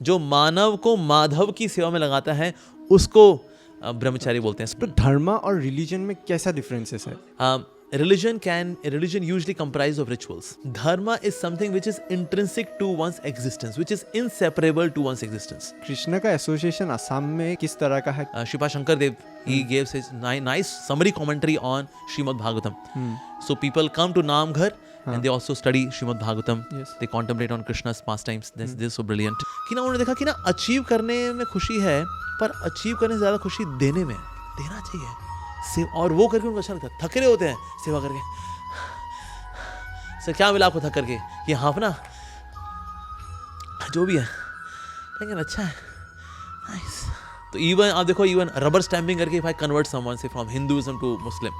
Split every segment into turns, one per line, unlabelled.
जो मानव को माधव की सेवा में लगाता है उसको ब्रह्मचारी बोलते हैं.
तो धर्म और रिलीजन में कैसा डिफरेंसेस है?
Religion usually comprise of rituals. Dharma is something which is intrinsic to one's existence, which is inseparable to one's existence.
Krishna का एसोसिएशन असम में किस तरह का है?
Shripa Shankar Dev, he gave his nice summary commentary on Srimad Bhagavatam. So people come to Namghar and they also study Srimad Bhagavatam.
Yes.
They contemplate on Krishna's pastimes. This is so brilliant. कि ना उन्होंने देखा कि ना achieve करने में खुशी है, पर अचीव करने से ज़्यादा खुशी देने में. देना चाहिए. और वो करके उनको अच्छा लगता है. थके रहे होते हैं सेवा करके. सर क्या मिला आपको थक करके? ये हाफ ना जो भी है, लेकिन अच्छा है. नाइस. तो इवन आप देखो, इवन रबर स्टैम्पिंग करके इफ आई कन्वर्ट समवन से फ्रॉम हिंदुइज्म टू मुस्लिम,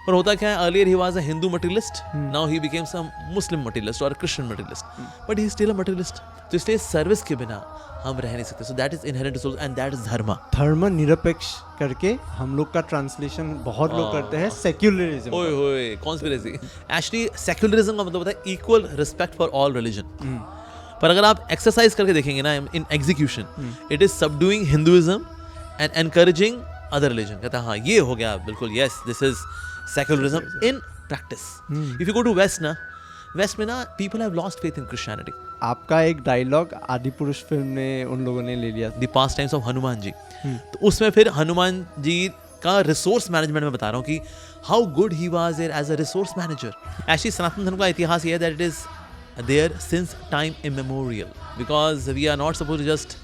पर होता क्या है, earlier he was a Hindu materialist, now he became some Muslim materialist और Christian materialist, but he is still a materialist. तो इसलिए service के बिना हम रह नहीं सकते. So that is inherent soul and that is dharma.
धर्म निरपेक्ष करके हम लोग का ट्रांसलेशन बहुत लोग करते हैं सेक्युलरिज्म.
ओए होए, कॉन्स्पिरेसी. एक्चुअली सेक्युलरिज्म का मतलब होता है equal respect for all religion. पर अगर आप एक्सरसाइज करके देखेंगे ना in execution, it is subduing Hinduism and encouraging other religion. कहता है हाँ ये हो गया बिल्कुल, yes this is secularism in practice. If you go to west ना, वेस्ट में ना people have lost faith in Christianity.
आपका एक डायलॉग आदि पुरुष फिल्म में उन लोगों ने ले लिया,
the past times of Hanuman ji. तो उसमें फिर हनुमान जी का रिसोर्स मैनेजमेंट में बता रहा हूँ कि how good he was there as a resource manager. Actually सनातन धर्म का इतिहास ये है that it is there since time immemorial, because we are not suppose to just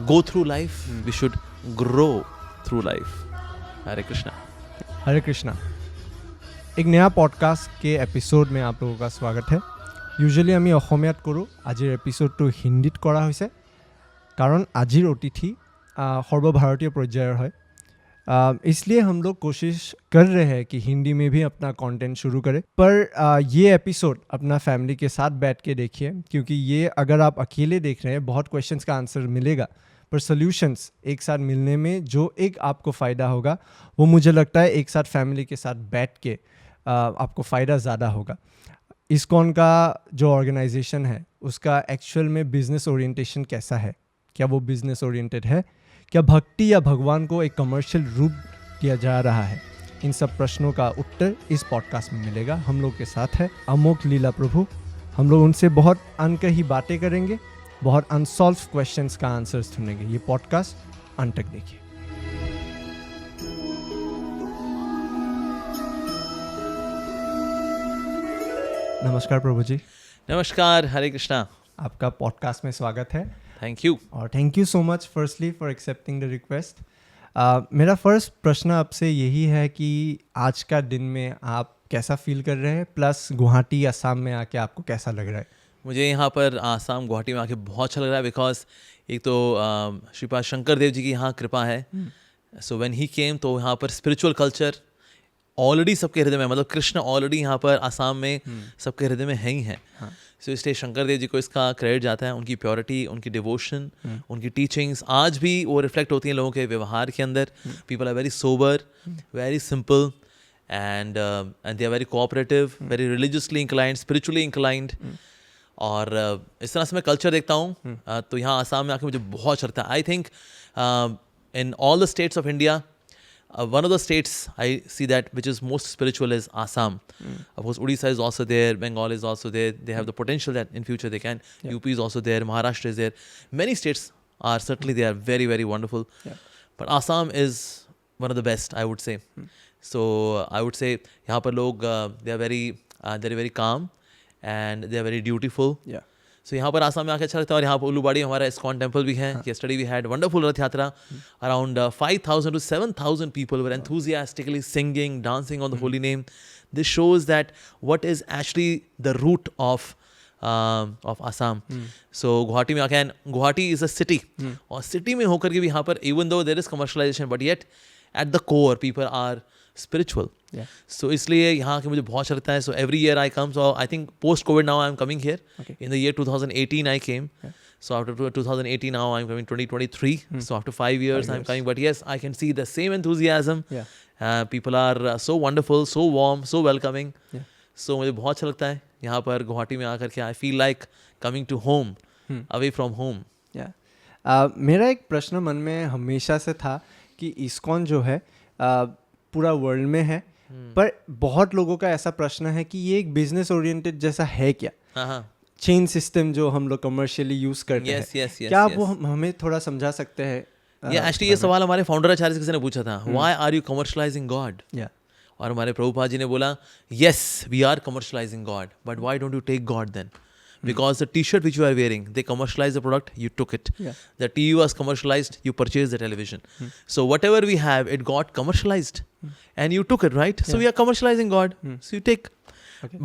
go through life, we should grow through life. Hare Krishna.
Hare Krishna. एक नया podcast के episode में आप लोगों का स्वागत है. यूजुअली আমি অসমীয়াত কৰোঁ, আজিৰ এপিসোডটো হিন্দীত কৰা হৈছে कारण আজিৰ অতিথি सर्वभारतीय पर्यायर है. इसलिए हम लोग कोशिश कर रहे हैं कि हिंदी में भी अपना कंटेंट शुरू करें. पर ये एपिसोड अपना फैमिली के साथ बैठ के देखिए, क्योंकि ये अगर आप अकेले देख रहे हैं बहुत क्वेश्चंस का आंसर मिलेगा, पर सॉल्यूशंस एक साथ मिलने में जो एक आपको फ़ायदा होगा वो मुझे लगता है एक साथ फैमिली के साथ बैठ के आपको फ़ायदा ज़्यादा होगा. इस्कॉन का जो ऑर्गेनाइजेशन है उसका एक्चुअल में बिजनेस ओरिएंटेशन कैसा है? क्या वो बिजनेस ओरिएंटेड है? क्या भक्ति या भगवान को एक कमर्शियल रूप दिया जा रहा है? इन सब प्रश्नों का उत्तर इस पॉडकास्ट में मिलेगा. हम लोग के साथ है अमोक लीला प्रभु. हम लोग उनसे बहुत अनकही बातें करेंगे, बहुत अनसॉल्व क्वेश्चंस का आंसर्स ढूंढेंगे. ये पॉडकास्ट अंत तक देखिए. नमस्कार प्रभु जी.
नमस्कार. हरे कृष्णा.
आपका पॉडकास्ट में स्वागत है.
Thank you.
और thank you so much firstly for accepting the request. मेरा फर्स्ट प्रश्न आपसे यही है कि आज का दिन में आप कैसा फील कर रहे हैं, प्लस गुवाहाटी असम में आके आपको कैसा लग रहा है?
मुझे यहाँ पर आसाम गुवाहाटी में आके बहुत अच्छा लग रहा है, बिकॉज एक तो श्रीपाद शंकर देव जी की यहाँ कृपा है. सो व्हेन ही केम तो यहाँ पर स्पिरिचुअल कल्चर ऑलरेडी सबके हृदय में, मतलब कृष्ण ऑलरेडी यहाँ पर आसाम में सबके हृदय में है ही हैं. सो इसलिए शंकर देव जी को इसका क्रेडिट जाता है. उनकी प्योरिटी, उनकी डिवोशन, उनकी टीचिंग्स आज भी वो रिफ्लेक्ट होती हैं लोगों के व्यवहार के अंदर. People are very sober, very simple, and they are very cooperative, very religiously inclined, spiritually inclined. और इस तरह से मैं कल्चर देखता हूँ. तो यहाँ आसाम में आके मुझे बहुत अच्छा लगता है. I think in all the states of India, one of the states I see that which is most spiritual is Assam. Of course, Odisha is also there, Bengal is also there. They have the potential that in future they can. UP is also there, Maharashtra is there. Many states are certainly, they are very, very wonderful. But Assam is one of the best, I would say. So I would say यहाँ पर लोग they are very calm and they are very dutiful. So यहाँ पर आसाम में आके अच्छा लगता है. और यहाँ पर उल्लूबाड़ी हमारा इस्कॉन टेम्पल भी है. Yesterday we had wonderful रथ यात्रा. Around 5,000 to 7,000 people were enthusiastically singing, dancing on the holy name. This shows that what is actually the root of Assam. So Guwahati में आके, गुवाहाटी is a city. और city में होकर के भी यहाँ पर even though there is commercialization, but yet at the core people are spiritual. So इसलिए यहाँ के मुझे बहुत अच्छा लगता है. So every year I come. So I think post COVID now I am coming here. In the year 2018 I came. So after 2018 now I'm coming 2023. So after 5 years I'm coming. But yes, I can see the same enthusiasm. People are so wonderful, so warm, so welcoming. So मुझे बहुत अच्छा लगता है यहाँ पर गुवाहाटी में आकर के. I feel like coming to home, away from home.
मेरा एक प्रश्न मन में हमेशा से था कि इस्कॉन जो है पूरा वर्ल्ड में है, पर बहुत लोगों का ऐसा प्रश्न है कि ये एक बिजनेस ओरिएंटेड जैसा है क्या?
हाँ,
चेन सिस्टम जो हम लोग कमर्शियली यूज करते हैं, क्या आप वो हमें थोड़ा समझा सकते हैं?
एक्चुअली ये सवाल हमारे फाउंडर आचार्य से किसी ने पूछा था, why are you commercialising God? और हमारे प्रभुपाद जी ने बोला, yes we are commercialising God, but why don't you take God then? Because the T-shirt which you are wearing, they commercialized the product, you took it. The TV was commercialized, you purchased the television. So whatever we have, it got commercialized, and you took it, right? So we are commercializing God. So you take.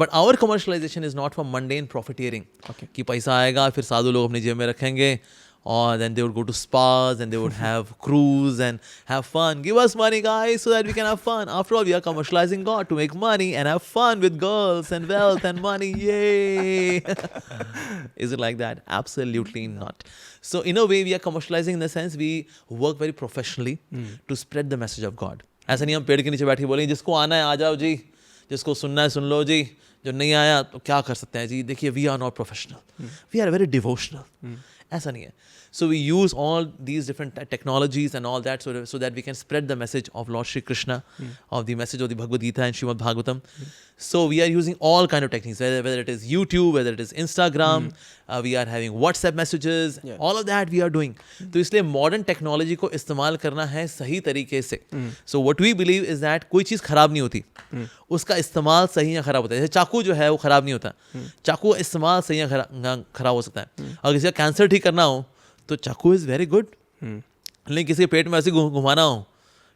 But our commercialization is not for mundane profiteering. कि पैसा आएगा फिर साधु लोग अपनी जेब में रखेंगे, or then they would go to spas and they would have cruise and have fun. Give us money, guys, so that we can have fun. After all, we are commercializing God to make money and have fun with girls and wealth and money. Yay! Is it like that? Absolutely not. So in a way, we are commercializing in the sense we work very professionally to spread the message of God. ऐसा नहीं हम पेड़ के नीचे बैठ के बोलेंगे जिसको आना है आ जाओ जी, जिसको सुनना है सुन लो जी, जो नहीं आया तो क्या कर सकते हैं जी. देखिए, we are not professional, we are very devotional. ऐसा नहीं है. So we use all these different technologies and all that so that we can spread the message of Lord Shri Krishna, of the message of the Bhagavad Gita and Srimad Bhagavatam. So we are using all kind of techniques, whether it is YouTube, whether it is Instagram, we are having WhatsApp messages, all of that we are doing. तो इसलिए modern technology को इस्तेमाल करना है सही तरीके से. So what we believe is that कोई चीज़ खराब नहीं होती, उसका इस्तेमाल सही या खराब होता है. जैसे चाकू जो है वो खराब नहीं होता, चाकू का इस्तेमाल सही या खराब हो सकता है. अगर किसी का कैंसर ठीक करना हो तो चाकू इज़ वेरी गुड, लेकिन किसी के पेट में ऐसे घुमाना हो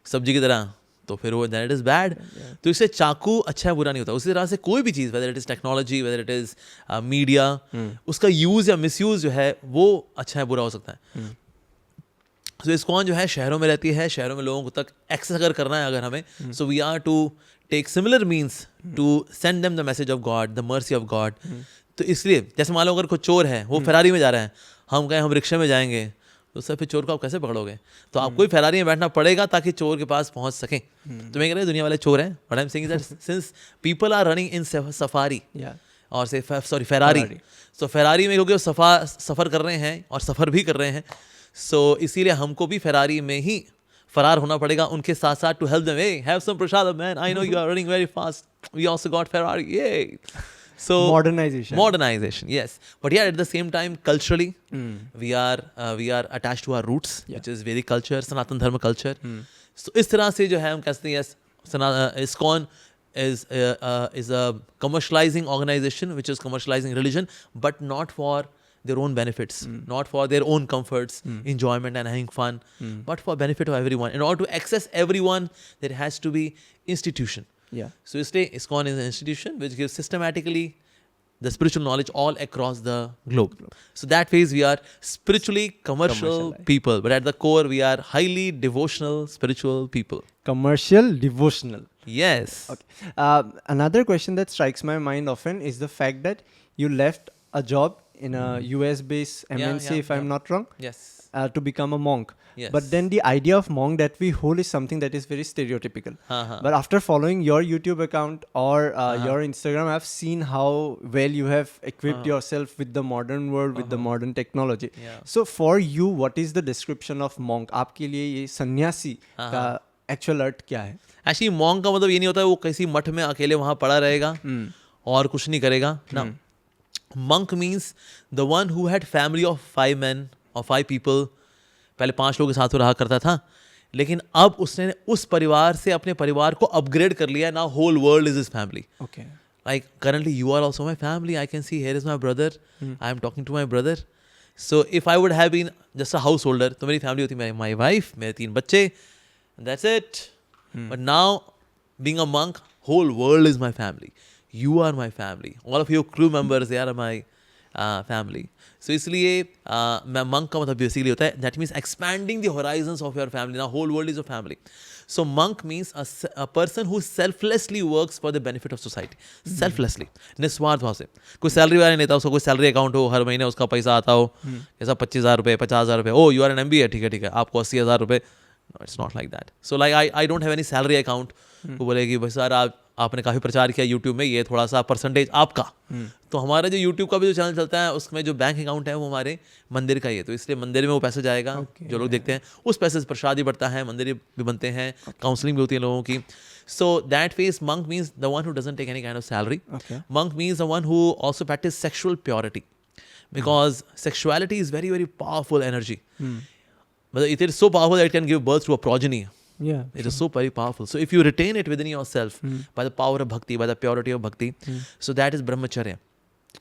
सब्जी की तरह तो फिर वो दैट इज़ बैड. तो इससे चाकू अच्छा है बुरा नहीं होता. उसी तरह से कोई भी चीज़, whether it is technology, whether it is media, उसका यूज़ या मिसयूज़ जो है वो अच्छा है बुरा हो सकता है. तो इस्कॉन जो है शहरों में रहती है, शहरों में लोगों तक एक्सेस अगर करना है अगर हमें, so we are to take similar means to send them the message of God, the mercy of God. तो इसलिए जैसे मान लो अगर कोई चोर है, वो फरारी में जा रहा है, हम कहें हम रिक्शे में जाएंगे, तो सर फिर चोर को आप कैसे पकड़ोगे? तो आपको ही फरारी में बैठना पड़ेगा ताकि चोर के पास पहुंच सकें. तो मैं कह रहा हूँ दुनिया वाले चोर हैं, but I am saying that since people are running in Safari और से फेरारी, सो फेरारी में क्योंकि वो सफ़र कर रहे हैं और सफ़र भी कर रहे हैं, सो इसीलिए हमको भी फेरारी में ही फरार होना पड़ेगा उनके साथ साथ to help them. Hey have some prasad man, I know you are running very fast, we also got Ferrari. ये so modernization, yes, but yeah, at the same time culturally we are attached to our roots, which is Vedic culture, Sanatan Dharma culture. So इस तरह से जो है हम कहते हैं yes, ISKCON is a commercializing organization which is commercializing religion, but not for their own benefits, not for their own comforts, enjoyment and having fun, but for benefit of everyone. In order to access everyone, there has to be institution. So ISKCON is an institution which gives systematically the spiritual knowledge all across the globe. So that phase we are spiritually commercial people, but at the core we are highly devotional spiritual people.
Commercial devotional.
Yes.
Okay. Another question that strikes my mind often is the fact that you left a job in a US-based MNC, if I'm not wrong.
Yes.
To become a monk.
Yes.
But then the idea of monk that we hold is something that is very stereotypical. But after following your YouTube account or your Instagram, I've seen how well you have equipped yourself with the modern world, with the modern technology. So for you, what is the description of monk? आपके लिए ये सन्यासी का actual अर्थ क्या है?
Actually, monk का मतलब ये नहीं होता है वो किसी मठ में अकेले वहाँ पड़ा रहेगा और कुछ नहीं करेगा. No. Monk means the one who had family of 5 men or 5 people. पहले 5 लोगों के साथ वो रहा करता था, लेकिन अब उसने उस परिवार से अपने परिवार को अपग्रेड कर लिया. Now whole world is his family.
Okay.
Like currently you are also my family. I can see here is my brother. I am talking to my brother. So if I would have been just a householder, तो मेरी family होती my wife, मेरे 3 बच्चे, that's it. But now being a monk, whole world is my family. You are my family. All of your crew members, they are my family. So इसलिए मैं monk का मतलब basically होता है that means expanding the horizons of your family. Now whole world is your family. So monk means a person who selflessly works for the benefit of society. Selflessly, निस्वार्थ भाव से. कोई सैलरी वाला नहीं लेता, उसका कोई सैलरी अकाउंट हो, हर महीने उसका पैसा आता हो, जैसा 25,000 रुपये, 50,000 रुपये. ओ यू आर एन MBA, ठीक है, आपको 80,000 रुपये. No, it's not like that. So like I don't have any salary account. वो बोले कि भाई सर आप आपने काफ़ी प्रचार किया यूट्यूब में, ये थोड़ा सा परसेंटेज आपका, तो हमारा जो यूट्यूब का भी जो चैनल चलता है उसमें जो बैंक अकाउंट है वो हमारे मंदिर का ही है, तो इसलिए मंदिर में वो पैसा जाएगा, जो लोग देखते हैं उस पैसे से प्रसाद भी बढ़ता है, मंदिर भी बनते हैं, काउंसलिंग भी होती है लोगों की. So that phase, monk means the one who doesn't take any kind of salary.
Okay.
Monk means the one who also practice sexual purity, because sexuality is very, very powerful energy. But it is so powerful that it can give birth to a progeny.
Yeah.
It is so very powerful. So if you retain it within yourself by the power of bhakti, by the purity of bhakti, so that is brahmacharya.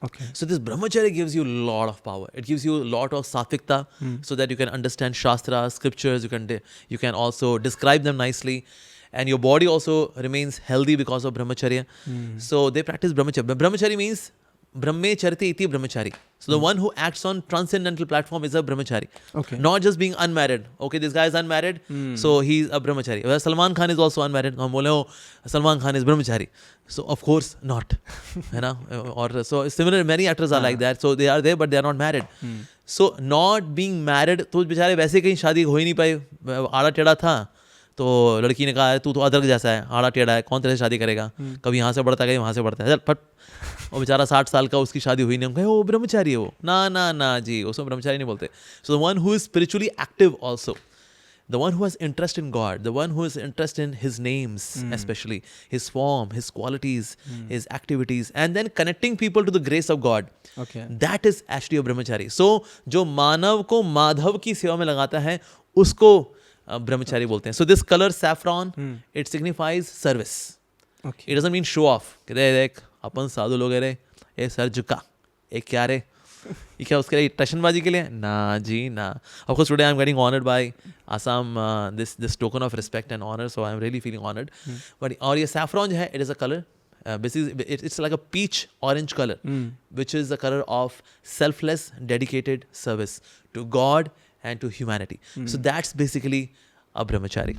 Okay.
So this brahmacharya gives you a lot of power. It gives you a lot of satvikta, so that you can understand shastras, scriptures. You can also describe them nicely, and your body also remains healthy because of brahmacharya. So they practice brahmacharya. Brahmacharya means brahme charti iti brahmachari. So the one who acts on transcendental platform is a brahmachari.
Okay.
Not just being unmarried. Okay, this guy is unmarried, so he's a brahmachari. Well, Salman Khan is also unmarried. हम बोले हो Salman Khan is brahmachari. So of course not. है ना? Or so similar, many actors are like that. So they are there, but they are not married. So not being married, तो बेचारे वैसे कहीं शादी हो ही नहीं पाई, आड़ा टेढ़ा था, तो लड़की ने कहा तू तो अदरक जैसा है, आड़ा टेढ़ा है, कौन तेरे से शादी करेगा, कभी यहाँ से बढ़ता है कभी वहाँ से बढ़ता है, चल फट. वो बेचारा 60 साल का, उसकी शादी हुई नहीं, हम कहे वो ब्रह्मचारी है वो, ना जी, उसको ब्रह्मचारी नहीं बोलते. So the one who is spiritually active also, the one who has interest in God, the one who has interest in his names, especially his form, his qualities, his activities, and then connecting people to the grace of God.
Okay.
That is actually a brahmachari. So जो मानव को माधव की सेवा में लगाता है उसको ब्रह्मचारी बोलते हैं. So this color saffron, it signifies service.
Okay.
It doesn't mean show off. कि देख अपन साधु लोग रे, ये सर झुका, ये क्या रे, ये क्या उसके लिए टशनबाजी के लिए, ना जी ना. Of course today I'm getting honored by Assam, this token of respect and honor, so I'm really feeling honored. But और ये saffron जो है, it is a color, basically it's like a peach orange color, which is the color of selfless dedicated service to God and to humanity. So that's basically a brahmachari.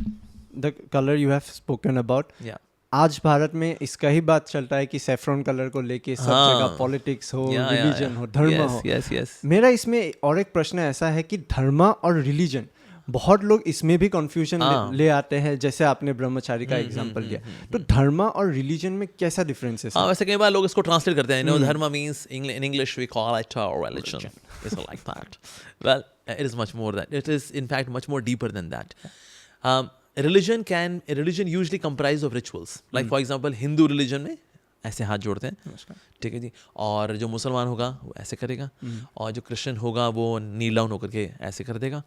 The color you have spoken about.
Yeah.
आज भारत में इसका ही बात चलता है कि saffron colour को लेके सब जगह पॉलिटिक्स हो, रिलीजन हो, धर्म हो.
Yes.
मेरा इसमें और एक प्रश्न ऐसा है कि धर्म और रिलीजन, बहुत लोग इसमें भी कंफ्यूजन ले आते हैं, जैसे आपने ब्रह्मचारी का एग्जांपल लिया. तो धर्म और रिलीजन में कैसा डिफरेंस है?
हाँ, वैसे कई बार लोग इसको ट्रांसलेट करते हैं. धर्म means in English we call it a religion. It's like that. Well, it is much more than. It is in fact much more deeper than that. Religion usually comprises of rituals. Like for example, Hindu religion में ऐसे हाथ जोड़ते हैं, ठीक है जी, और जो मुसलमान होगा वो ऐसे करेगा, और जो क्रिश्चियन होगा वो नील डाउन होकर के ऐसे कर देगा.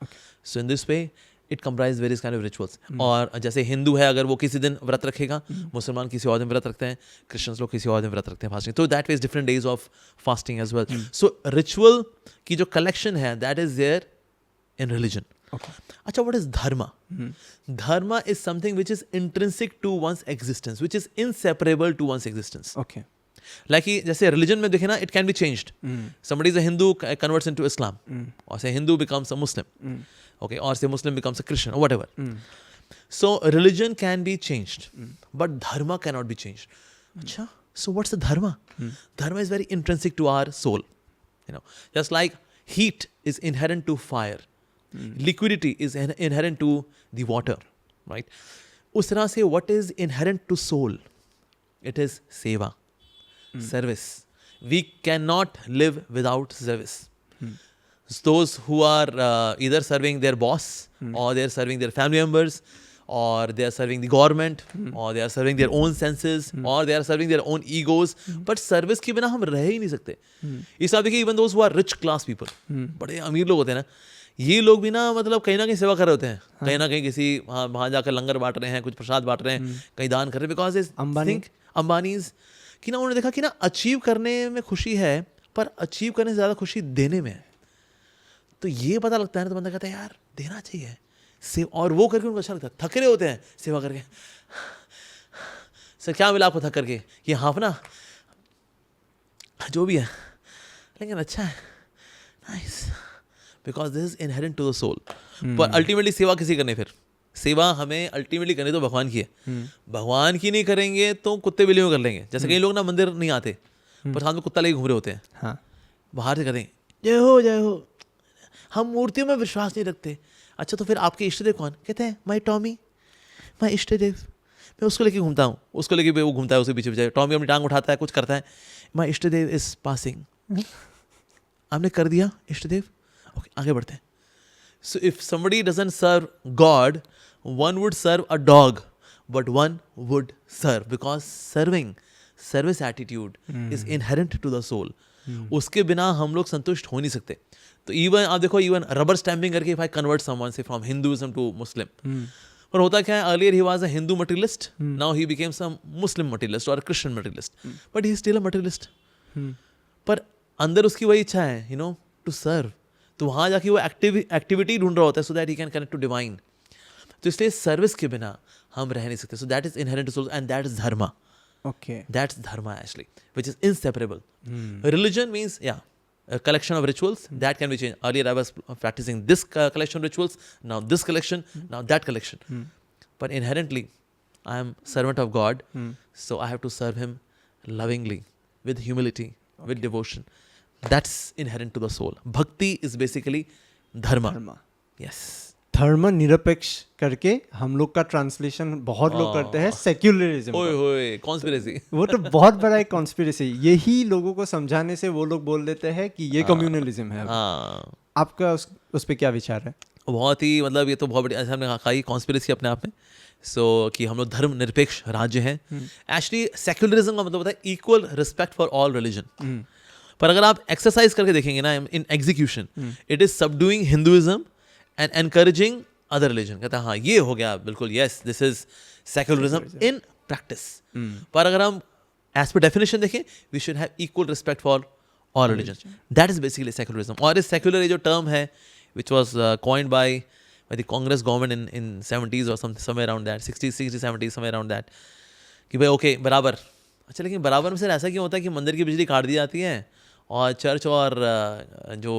So in this way it comprise various kind of rituals. और जैसे हिंदू है, अगर वो किसी दिन व्रत रखेगा, मुसलमान किसी और दिन व्रत रखते हैं, क्रिश्चियंस लोग किसी और दिन व्रत रखते हैं फास्टिंग, तो that means different days of fasting as well. So ritual की जो कलेक्शन है, that is there in religion. अच्छा, what is dharma? Dharma is something which is intrinsic to one's existence, which is inseparable to one's existence.
Okay.
Like जैसे religion में देखे ना, it can be changed. Somebody is a Hindu, converts into Islam, or say Hindu becomes a Muslim, okay, or say Muslim becomes a Christian or whatever. So religion can be changed, but dharma cannot be changed. अच्छा, so what's the dharma? Dharma is very intrinsic to our soul. Just like heat is inherent to fire. Liquidity is inherent to the water, right? उस तरह से what is inherent to soul? It is seva, service. We cannot live without service. Those who are either serving their boss, or they are serving their family members, or they are serving the government, or they are serving their own senses, or they are serving their own egos. But service के बिना हम रह ही नहीं सकते. इस आप देखिए, even those who are rich class people, बड़े अमीर लोग होते हैं ना, ये लोग भी ना मतलब कहीं ना कहीं सेवा कर रहे होते हैं, कहीं ना कहीं किसी वहाँ जाकर लंगर बांट रहे हैं, कुछ प्रसाद बांट रहे हैं, कहीं दान कर रहे हैं, बिकॉज इज अंबानीज कि ना, उन्होंने देखा कि ना अचीव करने में खुशी है, पर अचीव करने से ज़्यादा खुशी देने में है. तो ये पता लगता है ना, तो बंदा कहता है यार देना चाहिए, और वो करके उनको अच्छा लगता है. थके रहे होते हैं सेवा करके, सर क्या मिला आपको थक करके, ये हाफ ना जो भी है, लेकिन अच्छा है, nice, because this is inherent to the soul. पर अल्टीमेटली सेवा किसी करने, फिर सेवा हमें अल्टीमेटली करनी तो भगवान की है. भगवान की नहीं करेंगे तो कुत्ते बिल्लियों कर लेंगे. जैसे कई लोग ना मंदिर नहीं आते, पर साथ में कुत्ता लेके घूम रहे होते हैं, बाहर से करें जय हो, हम मूर्तियों में विश्वास नहीं रखते. अच्छा, तो फिर आपके इष्ट देव कौन? कहते हैं माई टॉमी, माई इष्ट देव. मैं उसको लेके घूमता हूँ, उसको लेके वो घूमता है, उसके पीछे पीछे टॉमी अपनी टांग उठाता है, कुछ करता है. माई इष्ट देव इज पासिंग. आपने कर दिया इष्ट देव, ओके आगे बढ़ते हैं. So if somebody doesn't serve God, one would serve a dog, but one would serve because service attitude is inherent to the soul. उसके बिना हम लोग संतुष्ट हो नहीं सकते. तो इवन आप देखो, इवन रबर स्टैम्पिंग करके if I convert someone say from Hinduism to Muslim, पर होता क्या है, earlier he was a Hindu materialist, now he became some Muslim materialist or a Christian materialist, but he is still a materialist. पर अंदर उसकी वही इच्छा है, you know, to serve. तो वहाँ जाके वो एक्टिविटी ढूंढ रहा होता है so that he can connect to divine. तो इसलिए सर्विस के बिना हम रह नहीं सकते. So that is inherent to soul and that is dharma.
Okay,
that's dharma actually, which is inseparable. Religion means या a collection of rituals that can be changed. Earlier I was practicing this collection of rituals, now this collection, now that collection. But inherently I am servant of God, so I have to serve him lovingly, with humility, with devotion. That's inherent to the soul. Bhakti is basically dharma. Yes.
धर्म निरपेक्ष करके हम लोग का translation बहुत लोग करते हैं सेक्युलरिज्म.
ओए होए, कॉन्स्पिरेसी.
वो तो बहुत बड़ा एक कॉन्स्पिरेसी. यही लोगों को समझाने से वो लोग बोल देते हैं कि ये कम्युनलिज्म है. आपका उस पे क्या विचार है?
बहुत ही मतलब ये तो बहुत बड़ी, ऐसा हमने कहा ही कॉन्स्पिरेसी अपने आप में. सो कि हम लोग धर्म निरपेक्ष राज्य हैं. एक्चुअली सेक्युलरिज्म का मतलब होता है equal respect for all religion. पर अगर आप एक्सरसाइज करके देखेंगे ना in execution, it is subduing Hinduism and encouraging other religion. कहता है हाँ ये हो गया बिल्कुल, yes this is secularism in practice. पर अगर हम एज पर डेफिनेशन देखें, we should have equal respect for all religion. That is basically secularism. और इस सेक्युलर ये जो टर्म है which was coined by the Congress government in 70s और somewhere around that, 60 70 somewhere around that, कि भाई okay बराबर. अच्छा, लेकिन बराबर में से ऐसा क्यों होता है कि मंदिर की बिजली काट दी जाती है और चर्च और जो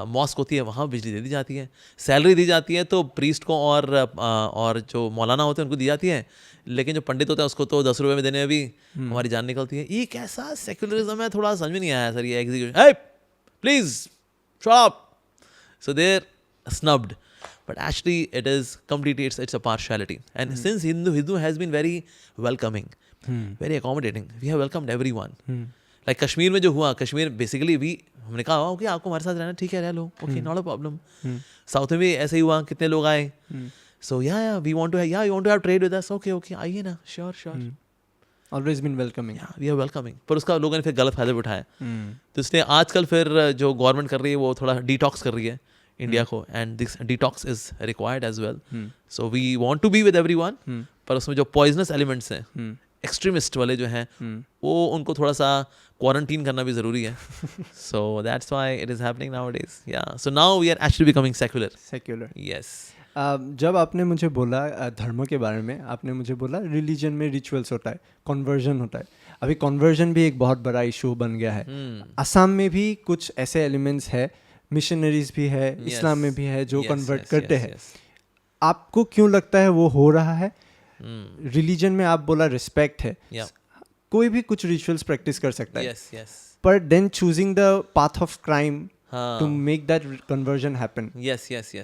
मॉस्क होती है वहाँ बिजली दे दी जाती है, सैलरी दी जाती है तो प्रीस्ट को और जो मौलाना होते हैं उनको दी जाती है, लेकिन जो पंडित होता है उसको तो 10 रुपये में देने में भी हमारी जान निकलती है. ये कैसा सेक्युलरिज्म है, थोड़ा समझ में नहीं आया सर ये execution. Hey please shut up. So they are snubbed. But actually it is completely, it's a partiality. And since Hindu has been very welcoming, very accommodating, we have welcomed everyone. Like Kashmir में जो हुआ, Kashmir basically भी हमने कहा okay आपको हमारे साथ रहना ठीक है, रह लो, okay not a problem. South में भी ऐसे ही हुआ, कितने लोग आए. So yeah we want to have trade with us, okay आइए ना, sure.
Always been welcoming.
We are welcoming. पर उसका लोगों ने फिर गलत फायदा भी उठाया. तो इसलिए आजकल फिर जो गवर्नमेंट कर रही है वो थोड़ा डिटॉक्स कर रही है इंडिया को, and this detox is required as well. So we want to be with everyone, पर उसमें जो पॉइजनस एलिमेंट्स हैं, एक्सट्रीमिस्ट वाले जो हैं, वो उनको थोड़ा सा क्वारंटीन करना भी ज़रूरी है. So that's why it is happening nowadays. Yeah so now we are actually becoming secular. Yes.
जब आपने मुझे बोला धर्म के बारे में, आपने मुझे बोला रिलीजन में रिचुअल्स होता है, कन्वर्जन होता है. अभी कन्वर्जन भी एक बहुत बड़ा इशू बन गया है. असम में भी कुछ ऐसे एलिमेंट्स है, मिशनरीज भी है, इस्लाम में भी है जो कन्वर्ट करते हैं. आपको क्यों लगता है वो हो रहा है? रिलीजन में आप बोला रिस्पेक्ट है, कोई भी कुछ रिचुअल्स प्रैक्टिस कर सकता है, पर then choosing the path of crime to make that conversion happen.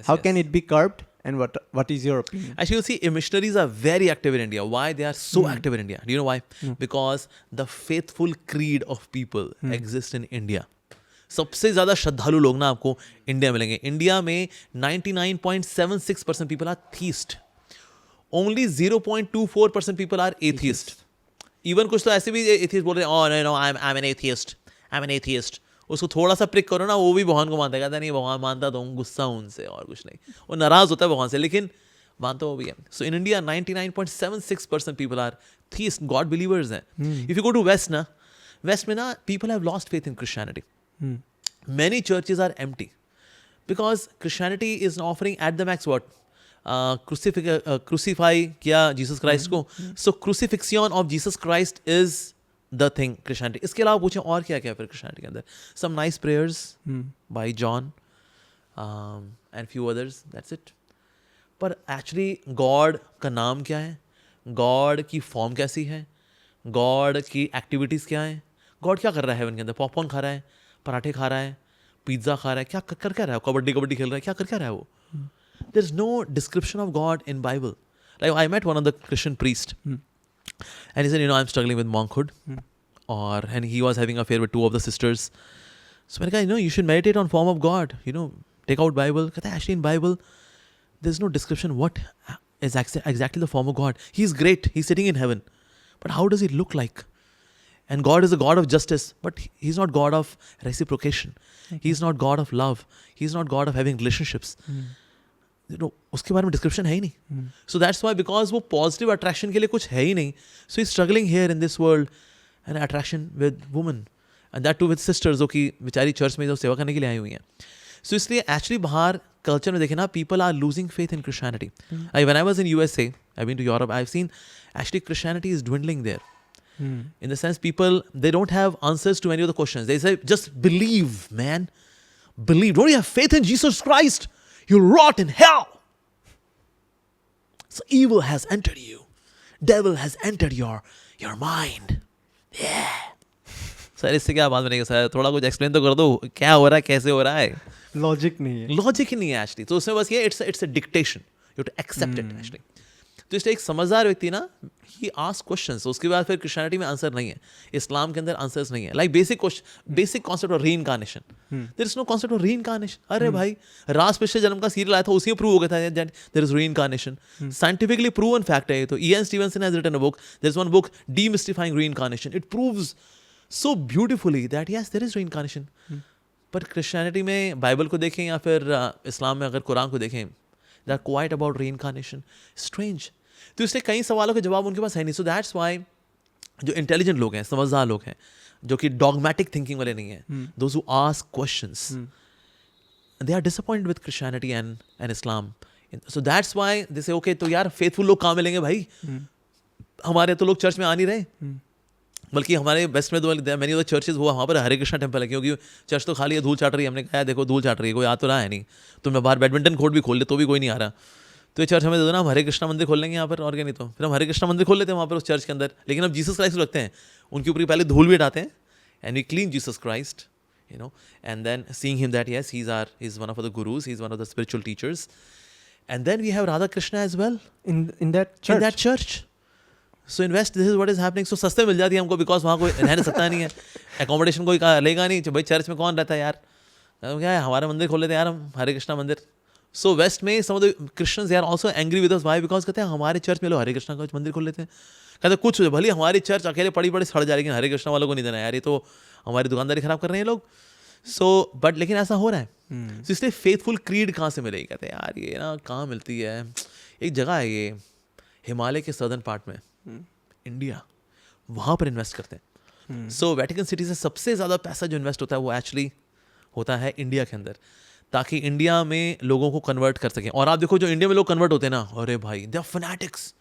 How can it be curbed and what is your opinion?
Actually, you see, missionaries are very active in India. Why they are so active in India? Do you know why? Because the faithful creed of people exist in India. सबसे ज़्यादा श्रद्धालु लोग ना आपको India मिलेंगे. India में 99.76% people are theist. Only 0.24% people are atheist. Even कुछ तो ऐसे भी एथियस्ट बोल रहे हैं, oh no I am an atheist. उसको थोड़ा सा प्रिक करो ना, वो भी भगवान को मानता है, कहता नहीं भगवान मानता तो हूँ, गुस्सा हूँ उनसे और कुछ नहीं. वो नाराज़ होता है भगवान से, लेकिन मानता वो भी है. So in India 99.76% people are theist, God believers हैं. If you go to west ना, वेस्ट में ना people have lost faith in Christianity. Many churches are empty because Christianity is offering at the max what? Crucify किया Jesus Christ को. So crucifixion of Jesus Christ is the thing Christianity. इसके अलावा पूछें और क्या क्या फिर Christianity के अंदर? Some nice prayers by John and few others. That's it. पर actually God का नाम क्या है? God की फॉर्म कैसी है? God की एक्टिविटीज़ क्या हैं? God क्या कर रहा है उनके अंदर? पॉपकॉर्न खा रहा है, पराठे खा रहा है, पिज्ज़ा खा रहा है, क्या कर क्या रहा है? कबड्डी खेल रहा है, क्या कर क्या रहा है वो? There is no description of God in Bible. Like I met one of the Christian priest, and he said, I'm struggling with monkhood, and he was having an affair with two of the sisters. So मैंने कहा, you should meditate on form of God. Take out Bible. कहता है, actually in Bible, there's no description what is exactly the form of God. He's great. He's sitting in heaven, but how does it look like? And God is a God of justice, but He's not God of reciprocation. He's not God of love. He's not God of having relationships. उसके बारे में description है ही नहीं. So that's why, because वो positive attraction के लिए कुछ है ही नहीं, so he's struggling here in this world an attraction with women, and that too with sisters जो कि बेचारी चर्च में जो सेवा करने के लिए आई हुई हैं. So इसलिए एक्चुअली बाहर कल्चर में देखें ना, people are losing faith in Christianity. When I was in USA, I've been to Europe, I've seen actually Christianity is dwindling there. In the sense, people, they don't have answers to any of the questions. They say, just believe, man. Believe. Don't you have faith in Jesus Christ? You'll rot in hell. So evil has entered you. Devil has entered your mind. Yeah. Sir इससे क्या बात बनेगी sir? थोड़ा कुछ explain तो कर दो, क्या हो रहा है, कैसे हो रहा है?
लॉजिक नहीं है.
लॉजिक ही नहीं है एक्चुअली. तो उसमें बस ये it's a dictation. You have to accept it actually. तो इसलिए एक समझदार व्यक्ति ना, ही आस्क क्वेश्चंस. उसके बाद फिर क्रिश्चियनिटी में आंसर नहीं है, इस्लाम के अंदर आंसर्स नहीं है. Like basic concept of reincarnation. There is no concept of reincarnation. अरे भाई, राज पिछले जन्म का सीरियल आया था, उसी में प्रूव हो गया था that there is reincarnation. Scientifically proven fact है ये. तो Ian Stevenson has written a book. There is one book, demystifying reincarnation. It proves so beautifully that yes, there is reincarnation. पर क्रिश्चियनिटी में बाइबल को देखें या फिर इस्लाम में अगर कुरान को देखें, they are quiet about reincarnation. Strange. तो इसलिए कई सवालों के जवाब उनके पास है नहीं. So that's why जो इंटेलिजेंट लोग हैं, समझदार लोग हैं, जो कि डॉगमेटिक थिंकिंग वाले नहीं हैं, those who ask questions, they are disappointed with Christianity and Islam. So that's why they say, okay, तो यार फेथफुल लोग कहाँ मिलेंगे भाई? हमारे तो लोग चर्च में आ नहीं रहे. बल्कि हमारे वेस्ट में तो मैनी ऑफ द चर्चेज वो वहाँ पर हरे कृष्णा टेम्पल है, क्योंकि चर्च तो खाली है, धूल चाट रही है. हमने कहा देखो धूल चाट रही है, कोई आ तो रहा है नहीं. तुमने बाहर बैडमिंटन कोर्ट भी खोल ले तो भी कोई नहीं आ रहा. तो ये चर्च हमें दे दो ना, हम हरे कृष्णा मंदिर खोल लेंगे यहाँ पर, और क्या नहीं. तो फिर हम हरे कृष्णा मंदिर खोल लेते हैं वहाँ पर उस चर्च के अंदर. लेकिन अब जीसस क्राइस्ट रखते हैं, उनके ऊपर पहले धूल भी हटाते हैं, and we clean Jesus Christ, and then seeing him that yes, he's one of the gurus, he's one of the spiritual teachers. And then we have Radha Krishna as well
in that church.
So in West, this is what is happening. So सस्ते मिल जाती है हमको, because वहाँ कोई रह सकता नहीं है, एकोमोडेशन कोई लेगा नहीं. भाई चर्च में कौन रहता है यार? क्या है, हमारे मंदिर खोल लेते हैं यार हम, हरे कृष्णा मंदिर. सो वेस्ट में some of the Christians they are also angry with us. Why? Because कहते हैं हमारे चर्च में लो हरे कृष्णा का मंदिर खोल लेते हैं. कहते कुछ भले हमारी चर्च अकेले पड़ी सड़ जाए, लेकिन हरे कृष्णा वालों को नहीं देना यार, ये तो हमारी दुकानदारी खराब कर रहे हैं लोग. सो बट लेकिन ऐसा हो रहा है. तो इसलिए फेथफुल क्रीड कहाँ से मिलेगी? कहते हैं यार ये ना कहाँ मिलती है. एक जगह है ये हिमालय के सदर्न पार्ट में, इंडिया, वहाँ पर इन्वेस्ट करते हैं. सो वेटिकन सिटी से सबसे ज़्यादा पैसा जो इन्वेस्ट होता है वो एक्चुअली होता है इंडिया के अंदर, ताकि इंडिया में लोगों को कन्वर्ट कर सकें. और आप देखो जो इंडिया में लोग कन्वर्ट होते हैं ना, अरे भाई दे आर फैनेटिक्स.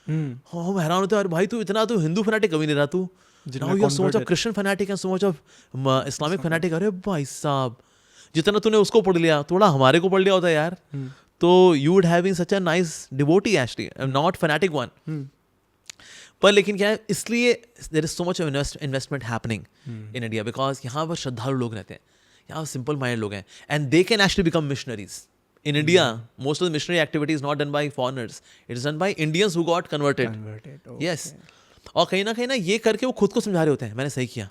हम हैरान होते हैं, अरे भाई तू इतना तो हिंदू फैनेटिक कभी नहीं रहा, तू now you are so much of Christian fanatic and so much of Islamic fanatic. अरे भाई साहब, जितना तूने उसको पढ़ लिया, थोड़ा हमारे को पढ़ लिया होता है यार, तो you would have been such a nice devotee actually, not fanatic one. पर लेकिन क्या है, इसलिए there is so much investment happening in India, because यहाँ पर श्रद्धालु लोग रहते हैं, यहाँ सिंपल माइंड लोग हैं, and they can actually become missionaries. In India, most of the missionary activity is not done by foreigners. It is done by Indians who got converted.
Okay.
Yes. और कहीं ना ये करके वो खुद को समझा रहे होते हैं, मैंने सही किया.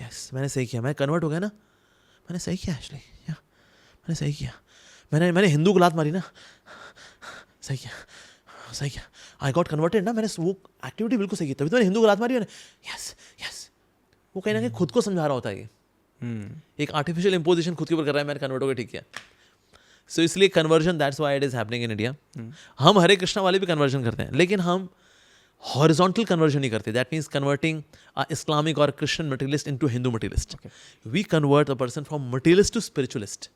Yes, मैंने सही किया, मैं कन्वर्ट हो गया ना, मैंने सही किया एक्चुअली, मैंने सही किया, मैंने हिंदू को लात मारी ना, सही किया. आई गॉट कन्वर्टेड ना, मैंने वो एक्टिविटी बिल्कुल सही की, तभी तो मैंने हिंदू को लात मारी मैंने. यस. वो कहीं ना कहीं खुद को समझा रहा होता है ये. एक आर्टिफिशियल इम्पोजिशन खुद के ऊपर कर रहा है, मैंने कन्वर्ट हो गया, ठीक किया. सो इसलिए conversion, that's why it is happening in India. हम हरे कृष्णा वाले भी कन्वर्जन करते हैं, लेकिन हम हॉरिजॉन्टल कन्वर्जन नहीं करते. दैट मीन्स कन्वर्टिंग इस्लामिक और Christian materialist into Hindu materialist. We convert a person from materialist to spiritualist.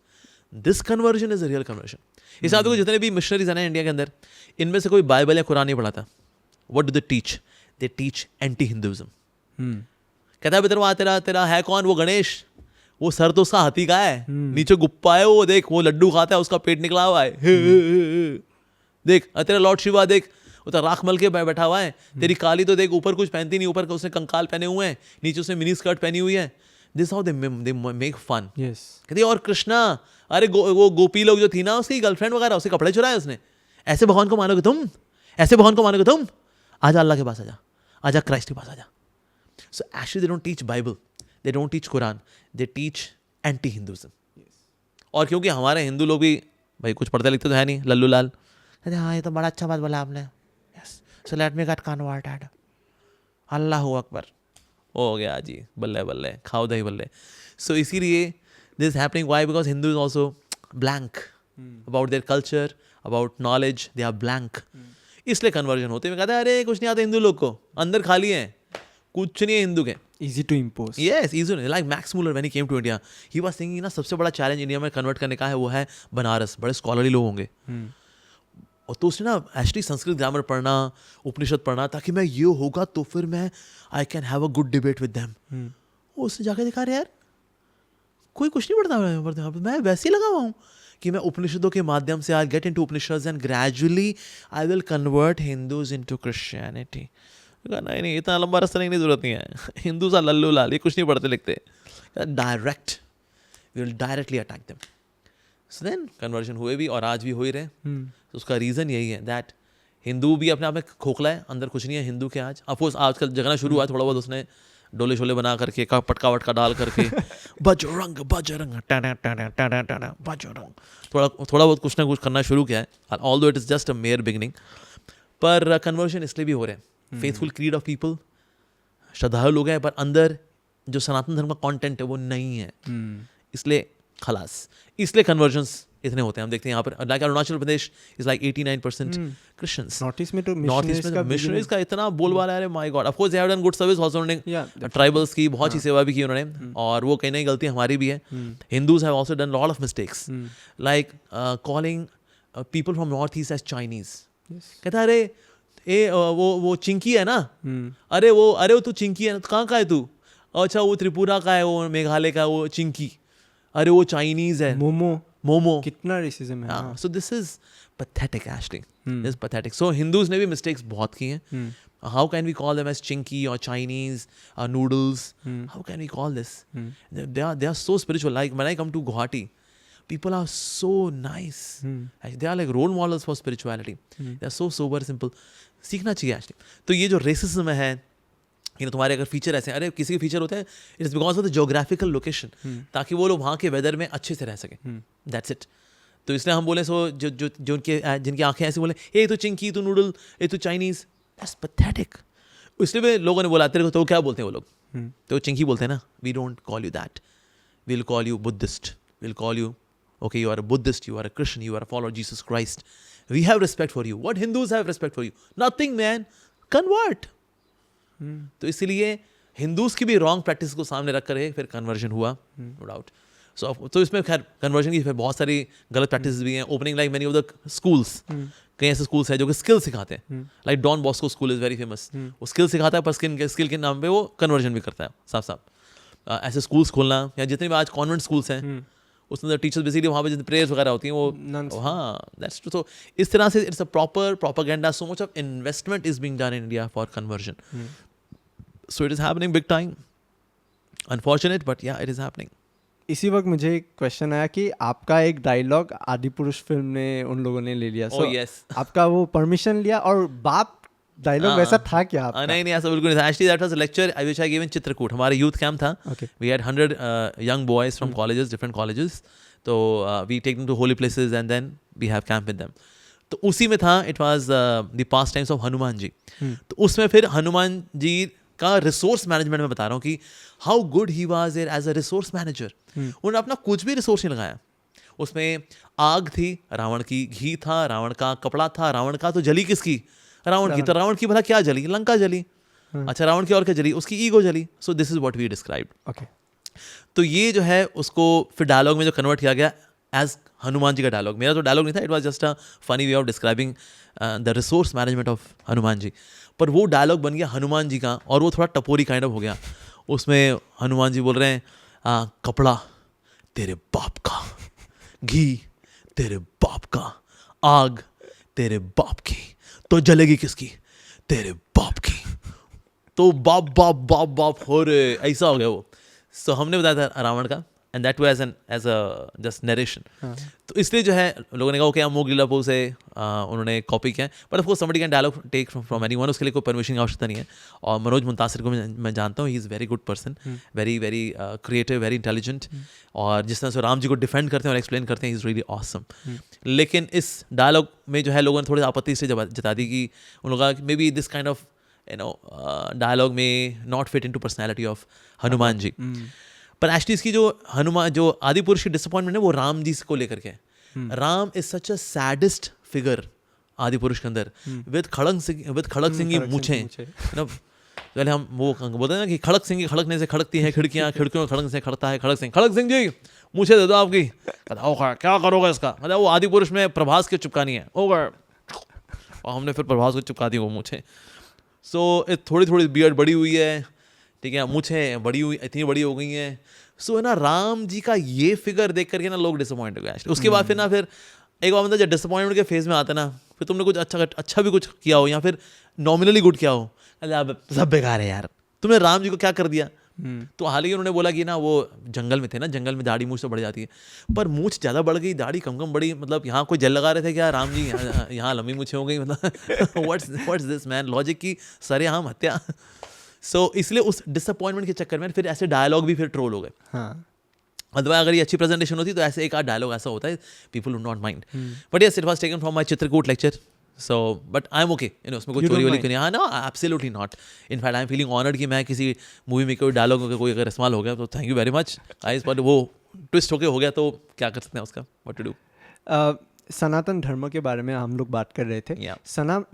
This conversion is a real conversion. इस आदमी को जितने भी मिशनरीज हैं ना इंडिया के अंदर, इनमें से कोई बाइबल या कुरान नहीं पढ़ाता. What do they teach? They teach anti Hinduism. कहता है बेटा तेरा है कौन? वो गणेश, वो सर तो उसका हाथी का है, नीचे गुप्पा है, वो देख वो लड्डू खाता है, उसका पेट निकला हुआ है. देख तेरा लॉर्ड शिवा, देख वो तो राख मल के बैठा हुआ है. तेरी काली तो देख ऊपर कुछ पहनती नहीं, ऊपर उसने कंकाल पहने हुए हैं, नीचे उसने मिनी स्कर्ट पहनी हुई है. This how they make fun. कहते और कृष्णा, अरे वो गोपी लोग जो थी ना, उसकी गर्लफ्रेंड वगैरह, उसके कपड़े चुराए उसने. ऐसे भगवान को मानोगे तुम? ऐसे भगवान को मानोगे तुम, आजा अल्लाह के पास, आजा क्राइस्ट के पास आजा. So actually they don't teach Bible, they don't teach Quran, they teach anti-Hinduism. और क्योंकि हमारे हिंदू लोग भी भाई कुछ पढ़ते लिखते तो है नहीं, लल्लू लाल, कहते हाँ ये तो बड़ा अच्छा बात बोला आपने, यस सो लेट मी गेट कन्वर्टेड, अल्लाहू अकबर, हो गया जी, बल्ले बल्ले, खाओ दही बल्ले. सो इसीलिए this happening, why? Because Hindu is also blank about their culture, about knowledge, they are blank. इसलिए कन्वर्जन होते हुए कहते हैं अरे कुछ नहीं आता हिंदू लोग को, अंदर खाली है, कुछ नहीं है हिंदू के.
easy to impose.
Yes, easy. Like Max Muller when he came to India, he was thinking ना सबसे बड़ा चैलेंज इंडिया में कन्वर्ट करने का है वो है बनारस, बड़े स्कॉलरली लोग होंगे. और तो उसने ना एक्चुअली संस्कृत ग्रामर पढ़ना, उपनिषद पढ़ना, ताकि मैं ये होगा तो फिर मैं I can have a good debate with them. उसने जाके देखा यार कोई कुछ नहीं पढ़ता, मैं वैसे ही लगा हुआ हूँ कि मैं उपनिषदों के माध्यम से I get into Upanishads and gradually I will convert Hindus into Christianity. नहीं इतना लंबा रास्ता नहीं, जरूरत नहीं है, हिंदू सा लल्लू लाल, ये कुछ नहीं पढ़ते लिखते, direct we will directly attack them. So then conversion हुए भी और आज भी हो ही रहे. तो उसका रीज़न यही है दैट हिंदू भी अपने आप में खोखला है, अंदर कुछ नहीं है हिंदू के. आज अफकोर्स आजकल जगना शुरू हुआ है थोड़ा बहुत, उसने डोले शोले बना करके पटका वटका डाल करके बजरंग बजरंग टाटा टाटा टाटा टाटा बजरंग, थोड़ा बहुत कुछ ना कुछ करना शुरू किया है. Although it is just a mayor beginning. पर कन्वर्जन इसलिए भी हो रहे हैं, फेथफुल क्रीड ऑफ पीपल, श्रद्धालु लोग हैं, पर अंदर जो सनातन धर्म का कंटेंट है वो नहीं है, इसलिए खलास, इसलिए कन्वर्जन्स इतने होते हैं. हम देखते हैं यहाँ पर like Arunachal Pradesh is like 89% Christians.
North east में तो
मिशनरीज का इतना बोलबाला है, my God. Of course they have done good service also, उन्होंने ट्राइबल्स की बहुत ही सेवा भी की उन्होंने, और वो कहीं ना कहीं गलती हमारी भी है. Hindus have also done lot of mistakes like calling people from north east as Chinese. कहता अरे वो चिंकी है ना, अरे वो तू चिंकी है ना, कहाँ का है तू? अच्छा वो त्रिपुरा का है, वो मेघालय का वो चिंकी, अरे वो चाइनीज है, मोमो.
कितना रेसिज्म है.
So this is pathetic actually, this pathetic. So Hindus ने भी मिस्टेक्स बहुत की हैं. How can we call them as chinky और Chinese noodles? How can we call this? They are so spiritual. Like when I come to Guwahati, people are so nice. They are like role models for spirituality. They are so sober, simple. सीखना चाहिए actually. तो ये जो racism है, तुम्हारे अगर feature ऐसे, अरे किसी के फीचर होते हैं, it is because of the geographical location, ताकि वो लोग वहाँ के वेदर में अच्छे से रह सके. That's it. तो इसलिए हम बोले सो जो उनके जिनकी आंखें ऐसी बोले ए तू चिंकी, तू नूडल, ए तू चाइनीज, दैट्स पैथेटिक. इसलिए भी लोगों ने बोला तेरे को तो क्या बोलते हैं वो लोग, तो चिंकी बोलते हैं ना. We don't call you that, we will call you Buddhist, we will call you okay, you are a Buddhist, you are a Christian, you are a follower of Jesus Christ. We have respect for you. What Hindus have respect for you? Nothing, man. Convert. तो इसलिए Hindus की भी wrong practice को सामने रख कर फिर conversion हुआ, नो डाउट. सो तो इसमें खैर कन्वर्जन की फिर बहुत सारी गलत प्रैक्टिस भी हैं. Opening like many of the schools, कई ऐसे स्कूल्स हैं जो कि स्किल सिखाते हैं. Like Don Bosco school is very famous. वो स्किल सिखाता है, पर स्किल के नाम पे वो कन्वर्जन भी करता है साफ साफ. ऐसे स्कूल्स खोलना, या जितने भी आज कॉन्वेंट स्कूल्स हैं उसमें टीचर्स बेसिकली वहाँ पे जितनी प्रेयर्स वगैरह होती हैं वो, हाँ दैट्स ट्रू. तो इस तरह से it's a proper propaganda. So much of investment is being done in India for conversion. So it is happening big time. Unfortunate but या इट इज़ हैपनिंग.
इसी वक्त मुझे एक क्वेश्चन आया कि आपका एक डायलॉग आदि पुरुष फिल्म में उन लोगों ने ले लिया.
यस,
आपका वो परमिशन लिया, और बाप डायलॉग वैसा था क्या आपका?
नहीं ऐसा बिल्कुल नहीं था. Actually that was a lecture which I give in Chitrakoot. हमारे यूथ कैंप था. We had 100 young boys from colleges, different colleges. तो we take them to holy places and then we have camp with them. तो उसी में था, it was the past times of Hanuman ji. तो उसमें फिर हनुमान जी का रिसोर्स मैनेजमेंट में बता रहा हूँ कि how good he was as a resource manager. उन्होंने अपना कुछ भी रिसोर्स नहीं लगाया. उसमें आग थी रावण की, घी था रावण का, कपड़ा था रावण का, तो जली किसकी? रावण की. तो रावण की भला क्या जली? लंका जली. अच्छा रावण की और क्या जली? उसकी ईगो जली. So this is what we described.
Okay.
तो ये जो है उसको फिर डायलॉग में जो कन्वर्ट किया गया एज हनुमान जी का डायलॉग. मेरा तो डायलॉग नहीं था, it was just a funny way of describing the resource management of Hanuman ji. पर वो डायलॉग बन गया हनुमान जी का, और वो थोड़ा टपोरी काइंड ऑफ हो गया. उसमें हनुमान जी बोल रहे हैं कपड़ा तेरे बाप का, घी तेरे बाप का, आग तेरे बाप की, तो जलेगी किसकी? तेरे बाप की. तो बाप बाप बाप बाप हो रे, ऐसा हो गया वो. सो हमने बताया था रावण का, and that was as a just narration. तो इसलिए जो है लोगों ने कहा ओके हम मोगलीला से उन्होंने कॉपी किया है, but of course somebody can dialogue take from anyone, उसके लिए कोई परमिशन की आवश्यकता नहीं है. और मनोज मुंतासिर को मैं जानता हूँ, he is very good person, very very creative, very intelligent, और जिस तरह से राम जी को डिफेंड करते हैं और एक्सप्लेन करते हैं, इज़ रियली ऑसम. लेकिन इस डायलॉग में जो है लोगों ने थोड़ी आपत्ति से जता दी कि उन लोगों का may be this kind of dialogue में not fit into personality of Hanuman ji. पर एक्चुअली इसकी जो आदि पुरुष की डिसअपॉइंटमेंट है वो राम जी को लेकर के. Ram is such a saddest figure आदि पुरुष के अंदर, विद खड़क सिंह की मूछें. पहले हम वो बोलते हैं ना कि खड़क सिंह की खड़कने से खड़कती हैं खिड़कियां, खिड़कियों में खड़क से खड़कता है खड़क सिंह जी मूछें दे दो आपकी. कहता क्या करोगे इसका, मतलब वो आदि पुरुष में प्रभास की चिपकानी है, और हमने फिर प्रभास को चिपका दी वो मूछें. सो थोड़ी बियर्ड बड़ी हुई है, ठीक है, मूछें बड़ी हुई, इतनी बड़ी हो गई हैं. सो है ना, राम जी का ये फिगर देख करके ना लोग डिसअपॉइंट हो गए. उसके बाद फिर एक बार मतलब जब डिसअपॉइंटमेंट के फेज में आता ना, फिर तुमने कुछ अच्छा भी कुछ किया हो या फिर नॉमिनली गुड किया हो, अरे सब बेकार है यार, तुमने राम जी को क्या कर दिया. तो हाल ही उन्होंने बोला कि ना वो जंगल में थे ना, जंगल में दाढ़ी मूछ तो बढ़ जाती है, पर मूछ ज़्यादा बढ़ गई, दाढ़ी कम बढ़ी. मतलब यहाँ कोई जल लगा रहे थे क्या राम जी, यहाँ लंबी मूछें हो गई, मतलब व्हाट्स दिस मैन, लॉजिक की सरेआम हत्या. सो इसलिए उस डिसअपॉइंटमेंट के चक्कर में फिर ऐसे डायलॉग भी फिर ट्रोल हो गए.
हाँ,
अथवा अगर ये अच्छी प्रेजेंटेशन होती तो ऐसे एक आध डायलॉग ऐसा होता है, people would not mind. But yes, it was taken from my Chitrakoot lecture. So but I am okay, उसमें कोई चोरी वोरी नहीं. हाँ, no, absolutely not. In fact I am feeling honoured कि मैं किसी मूवी में कोई डायलॉग कोई अगर इस्तेमाल हो गया तो thank you very much. I but वो ट्विस्ट होके हो गया तो क्या कर सकते हैं उसका, व्हाट टू डू.
सनातन धर्म के बारे में हम लोग बात कर रहे थे.
Yeah.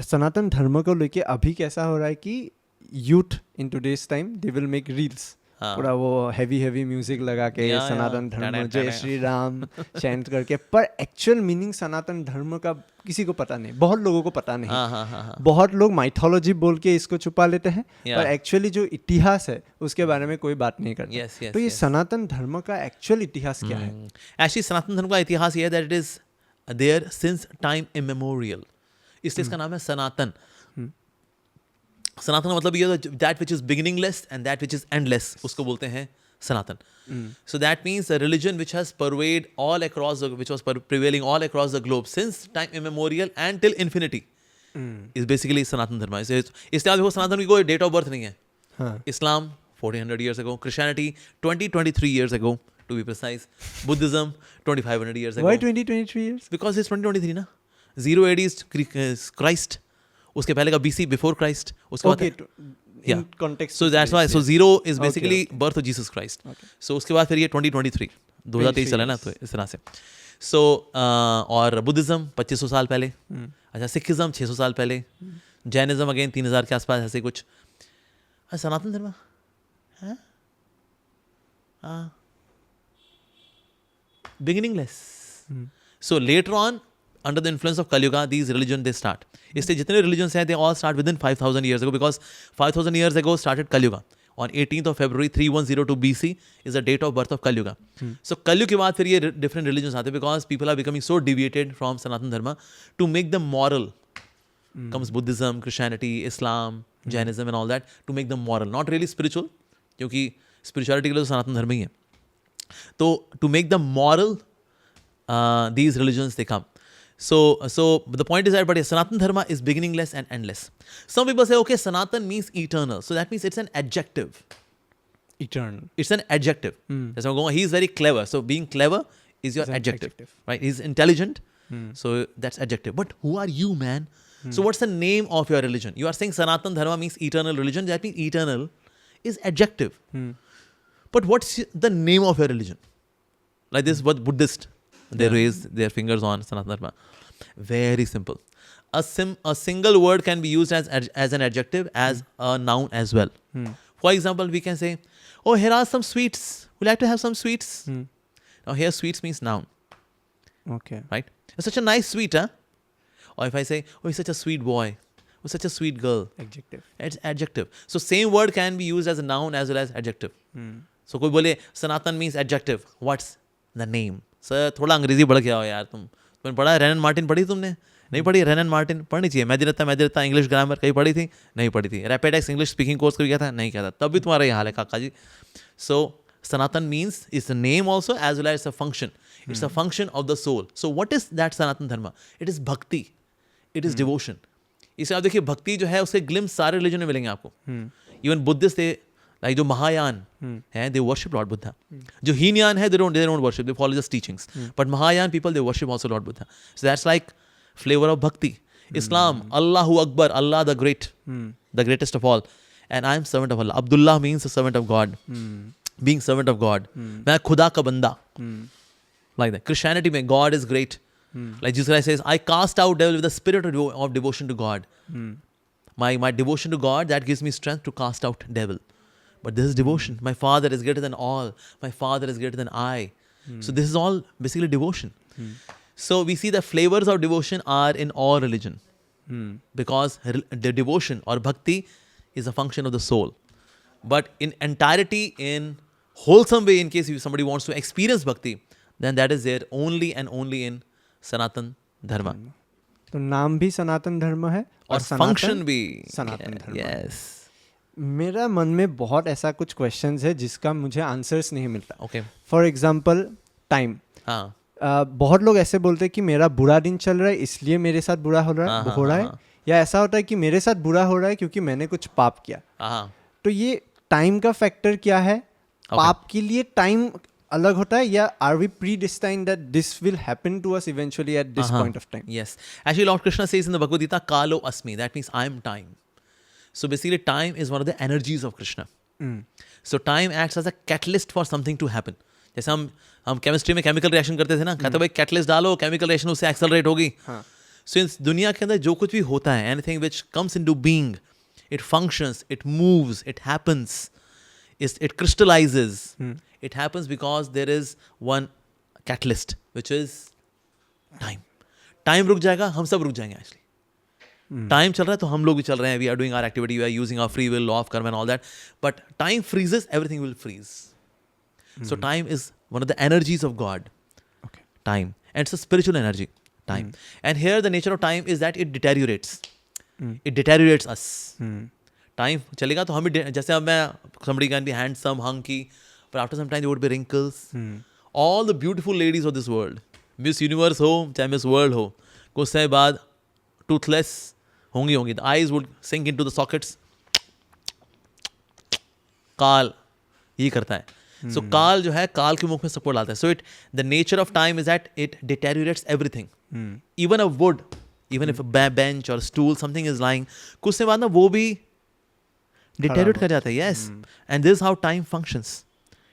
सनातन धर्म को लेके अभी कैसा हो रहा है कि youth in today's time they will make reels, पूरा वो हैवी म्यूजिक लगा के सनातन धर्म, जय श्री राम चैंट करके, पर एक्चुअल मीनिंग सनातन धर्म का किसी को पता नहीं, बहुत लोगों को पता नहीं. बहुत लोग माइथोलॉजी बोल के इसको छुपा लेते हैं, पर एक्चुअली जो इतिहास है उसके बारे में कोई बात नहीं करता. तो ये सनातन धर्म का एक्चुअल इतिहास क्या है?
एक्चुअली सनातन धर्म का इतिहास ये है that it is there since time immemorial, इसलिए इसका नाम है सनातन. सनातन का मतलब ये होता है that which is beginningless and that which is endless, उसको बोलते हैं सनातन. So that means a religion which has pervaded all across which was prevailing all across the globe since time immemorial and till infinity is basically Sanatan Dharma. इसलिए आप देखो सनातन की कोई date of birth नहीं है. इस्लाम 1400 years ago, Christianity 2023 years ago to be precise, Buddhism 2500 years ago.
Why 2023 years?
Because it's 2023 ना. 0 AD is Christ. उसके पहले का BC before Christ. उसके बाद
in context.
So that's why. So 0 is basically birth of Jesus Christ. So उसके बाद फिर ये 2023 2023 चला ना, तो इस तरह से. So और बुद्धिज्म 2500 साल पहले. अच्छा, सिखिज्म 600 साल पहले. जैनिज्म अगेन 3000 के आसपास ऐसे कुछ. सनातन धर्म beginningless. So later on, under the influence of Kali Yuga, these religions they start. इसलिए जितने religions हैं, they all start within 5,000 years ago, because 5,000 years ago started Kali Yuga. On 18th of February 3102 BC is the date of birth of Kali Yuga. So Kali Yuga के बाद फिर ये different religions आते हैं, because people are becoming so deviated from Sanatan Dharma to make them moral. Comes Buddhism, Christianity, Islam, Jainism and all that to make them moral, not really spiritual, क्योंकि spirituality के लिए तो सनातन धर्म ही है. तो to make them moral, these religions they come. So the point is that, but Sanatan Dharma is beginningless and endless. Some people say, okay, Sanatan means eternal. So that means it's an adjective.
Eternal.
It's an adjective. That's why I'm going, he's very clever. So being clever is your adjective. Right? He's intelligent. So that's adjective. But who are you, man? So what's the name of your religion? You are saying Sanatan Dharma means eternal religion. That means eternal is adjective. But what's the name of your religion? Like this, what Buddhist, they raise their fingers on Sanatan Dharma. Very simple. A single word can be used as an adjective, as a noun as well. For example, we can say, oh, here are some sweets. Would you like to have some sweets? Now here sweets means noun.
Okay.
Right? It's such a nice sweet, huh? Or if I say, oh, he's such a sweet boy. Oh, such a sweet girl.
Adjective.
It's adjective. So same word can be used as a noun as well as adjective. So कोई बोले Sanatan means adjective. What's the name? Sir थोड़ा अंग्रेजी बढ़ गया हो यार तुमने पढ़ा है? रेनन मार्टिन पढ़ी तुमने? नहीं पढ़ी? रेनन मार्टिन पढ़नी चाहिए. मैदिरता इंग्लिश ग्रामर कहीं पढ़ी थी? नहीं पढ़ी थी. रैपिडेक्स इंग्लिश स्पीकिंग कोर्स कभी किया था? नहीं किया था. तब भी तुम्हारा ये हाल है काका जी. So Sanatan means is a name also as well as a function. It's a function of the soul. So what is that Sanatan Dharma? It is bhakti. It is devotion. इसे आप देखिए, भक्ति जो है उसके ग्लिम्स सारे religion में मिलेंगे आपको. इवन बुद्धिस्ट थे, लाइक जो महायान है, दे वर्शिप लॉर्ड बुद्धा. जो हीनयान है, they don't worship, they follow just teachings. But Mahayana people, they worship also Lord Buddha. So that's like flavour of भक्ति. Islam, Allahu Akbar, Allah the Great, the greatest of all. And I am servant of Allah. Abdullah means a servant of God. Being servant of God. मैं खुदा का बंदा. Like that. Christianity में God is great. Like Jesus Christ says, I cast out devil with the spirit of devotion to God. My devotion to God, that gives me strength to cast out devil. But this is devotion. My Father is greater than all. My Father is greater than I. So this is all basically devotion. So we see the flavors of devotion are in all religion. Because the devotion or bhakti is a function of the soul. But in entirety, in wholesome way, in case if somebody wants to experience bhakti, then that is there only and only in Sanatan Dharma.
तो नाम भी सनातन धर्म है
और function भी
सनातन धर्म.
Yes.
मेरा मन में बहुत ऐसा कुछ क्वेश्चंस है जिसका मुझे आंसर्स नहीं मिलता.
Okay.
For example time.
हाँ.
बहुत लोग ऐसे बोलते हैं कि मेरा बुरा दिन चल रहा है इसलिए मेरे साथ बुरा हो रहा है. या ऐसा होता है कि मेरे साथ बुरा हो रहा है क्योंकि मैंने कुछ पाप किया. तो ये टाइम का फैक्टर क्या है? पाप के लिए टाइम अलग होता है, या are we predestined that this will happen to us eventually at this point of time?
Yes. Actually, Lord Krishna says in the Bhagavad Gita, Kalo Asmi. That means I am time. So basically, time is one of the energies of Krishna. So time acts as a catalyst for something to happen. जैसे हम chemistry में chemical reaction करते थे ना, कहते भाई catalyst डालो, chemical reaction उससे एक्सेलरेट होगी. सो इस दुनिया के अंदर जो कुछ भी होता है, anything which comes into being, it functions, it moves, it happens, it crystallises. It happens because there is one catalyst which is time. Time रुक जाएगा, हम सब रुक जाएंगे. एक्चुअली टाइम चल रहा है तो हम लोग भी चल रहे हैं. We are doing our activity, we are using our free will, law of karma and all that. But time freezes, everything will freeze. So time is one of the energies of God.
Okay.
Time. And it's a spiritual energy. Time. And here the nature of time is that it deteriorates. It deteriorates us. Time चलेगा तो हम भी, जैसे अब मैं, somebody can be handsome, hunky, but after some time there would be wrinkles. All the beautiful ladies of this world, Miss Universe हो, चाहे Miss World हो, कुछ समय बाद toothless होंगी. The eyes would sink into the sockets. काल ये करता है. So काल जो है, काल के मुख में सपोर्ट लाता है. So the nature of time is that it deteriorates everything. Even a wood, even if a bench or stool, something is lying, कुछ समय बाद ना वो भी deteriorate कर जाता है. Yes. And this is how time functions.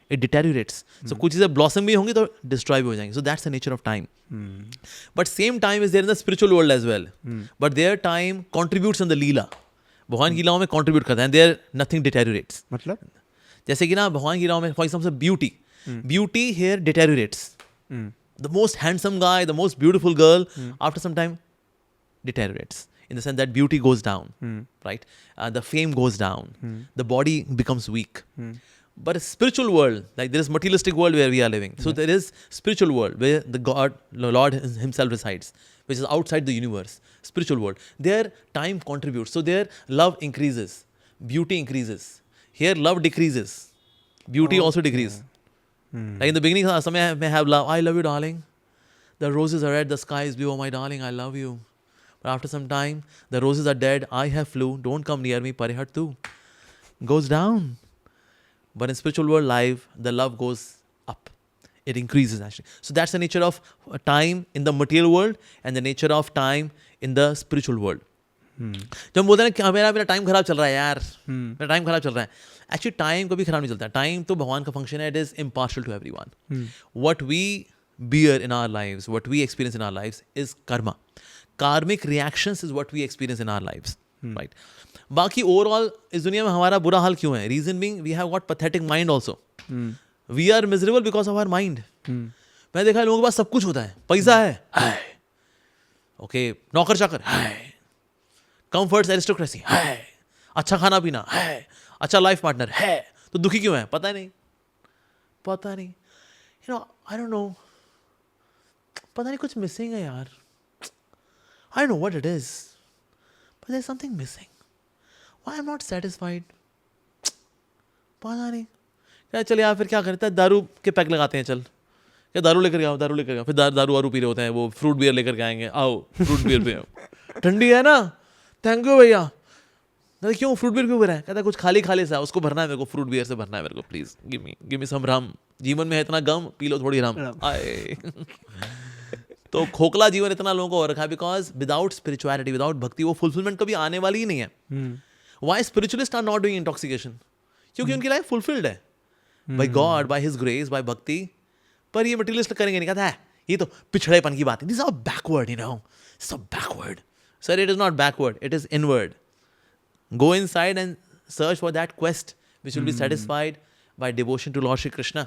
It deteriorates. So कुछ चीज़ें blossom भी होंगी तो destroy भी हो जाएंगी. So that's the nature of time. But same time is there in the spiritual world as well. But their time contributes in the leela. भगवान की लीलाओं में contribute करता है. And there nothing deteriorates.
मतलब
जैसे कि ना भगवान की राह में, for example beauty here deteriorates. The most handsome guy, the most beautiful girl, after some time deteriorates, in the sense that beauty goes down, right? The fame goes down, the body becomes weak. But a spiritual world, like there is materialistic world where we are living. So there is spiritual world where the Lord himself resides, which is outside the universe. Spiritual world. There time contributes. So there love increases, beauty increases. Here love decreases, beauty also decreases. Like in the beginning, some may have love. I love you, darling. The roses are red, the sky is blue. Oh my darling, I love you. But after some time, the roses are dead. I have flu. Don't come near me. Parihat tu goes down. But in spiritual world life, the love goes up. It increases actually. So that's the nature of time in the material world and the nature of time in the spiritual world. जब हम बोलते हैं कि मेरा time खराब चल रहा है यार, मेरा टाइम खराब चल रहा है, एक्चुअली टाइम कभी खराब नहीं चलता. टाइम तो भगवान का फंक्शन है. It is impartial to everyone. What we bear in our lives, what we experience in our lives is karma. Karmic reactions is what we experience in our lives, right? बाकी overall इस दुनिया में हमारा बुरा हाल क्यों है? Reason being we have got pathetic mind also. We are miserable because of our mind. मैं देखा लोगों के पास सब कुछ होता है. पैसा है, ओके, नौकर चाकर है, कंफर्ट्स, एरिस्टोक्रेसी है, अच्छा खाना पीना है, अच्छा लाइफ पार्टनर है, तो दुखी क्यों है? पता नहीं. You know, I don't know, पता नहीं कुछ मिसिंग है यार. I know what it is, but there is something missing. Why I am not satisfied? पता नहीं. क्या चल यार, फिर क्या करता है, दारू के पैक लगाते हैं. चल क्या दारू लेकर गया, फिर दारू वारू पी रहे होते हैं. वो फ्रूट बियर लेकर के आएंगे, आओ फ्रूट बियर पे आओ. ठंडी है ना, थैंक यू भैया। कहते क्यों, फ्रूट बियर क्यों भरा है? कहता कुछ खाली खाली सा, उसको भरना है मेरे को, फ्रूट बियर से भरना है मेरे को, प्लीज गिव मी सम रम। जीवन में है इतना गम, पी लो थोड़ी रम आए। तो खोखला जीवन इतना लोगों को हो रखा है बिकॉज विदाउट स्पिरिचुअलिटी, विदाउट भक्ति, वो फुलफिलमेंट कभी आने वाली ही नहीं है। Why spiritualist are not doing intoxication? क्योंकि उनकी लाइफ फुलफिल्ड है by God, by his grace, by bhakti. पर ये मटेरियलिस्ट करेंगे नहीं, कहता है ये तो पिछड़ेपन की बात है, this are backward, you know, so backward. Sir it is not backward, it is inward. Go inside and search for that quest which will be satisfied by devotion to Lord Shri Krishna.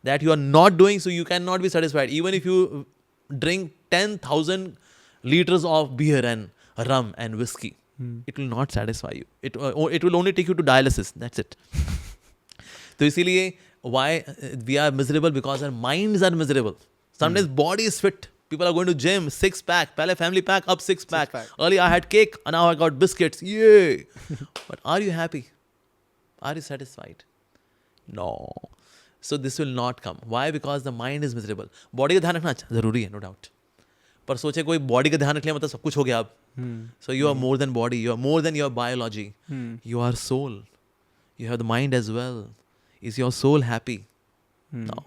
That you are not doing, so you cannot be satisfied. Even if you drink 10,000 liters of beer and rum and whiskey, it will not satisfy you. It will only take you to dialysis. That's it. तो इसीलिए why we are miserable, because our minds are miserable. Sometimes body is fit. People are going to gym, 6-pack, पहले family pack, up 6-pack. Early I had cake, and now I got biscuits. Yay! But are you happy? Are you satisfied? No. So this will not come. Why? Because the mind is miserable. Body का ध्यान रखना जरूरी है, no doubt. पर सोचे कोई body का ध्यान रख लिया मतलब सब कुछ हो गया अब. So you are more than body. You are more than your biology. You are soul. You have the mind as well. Is your soul happy? No.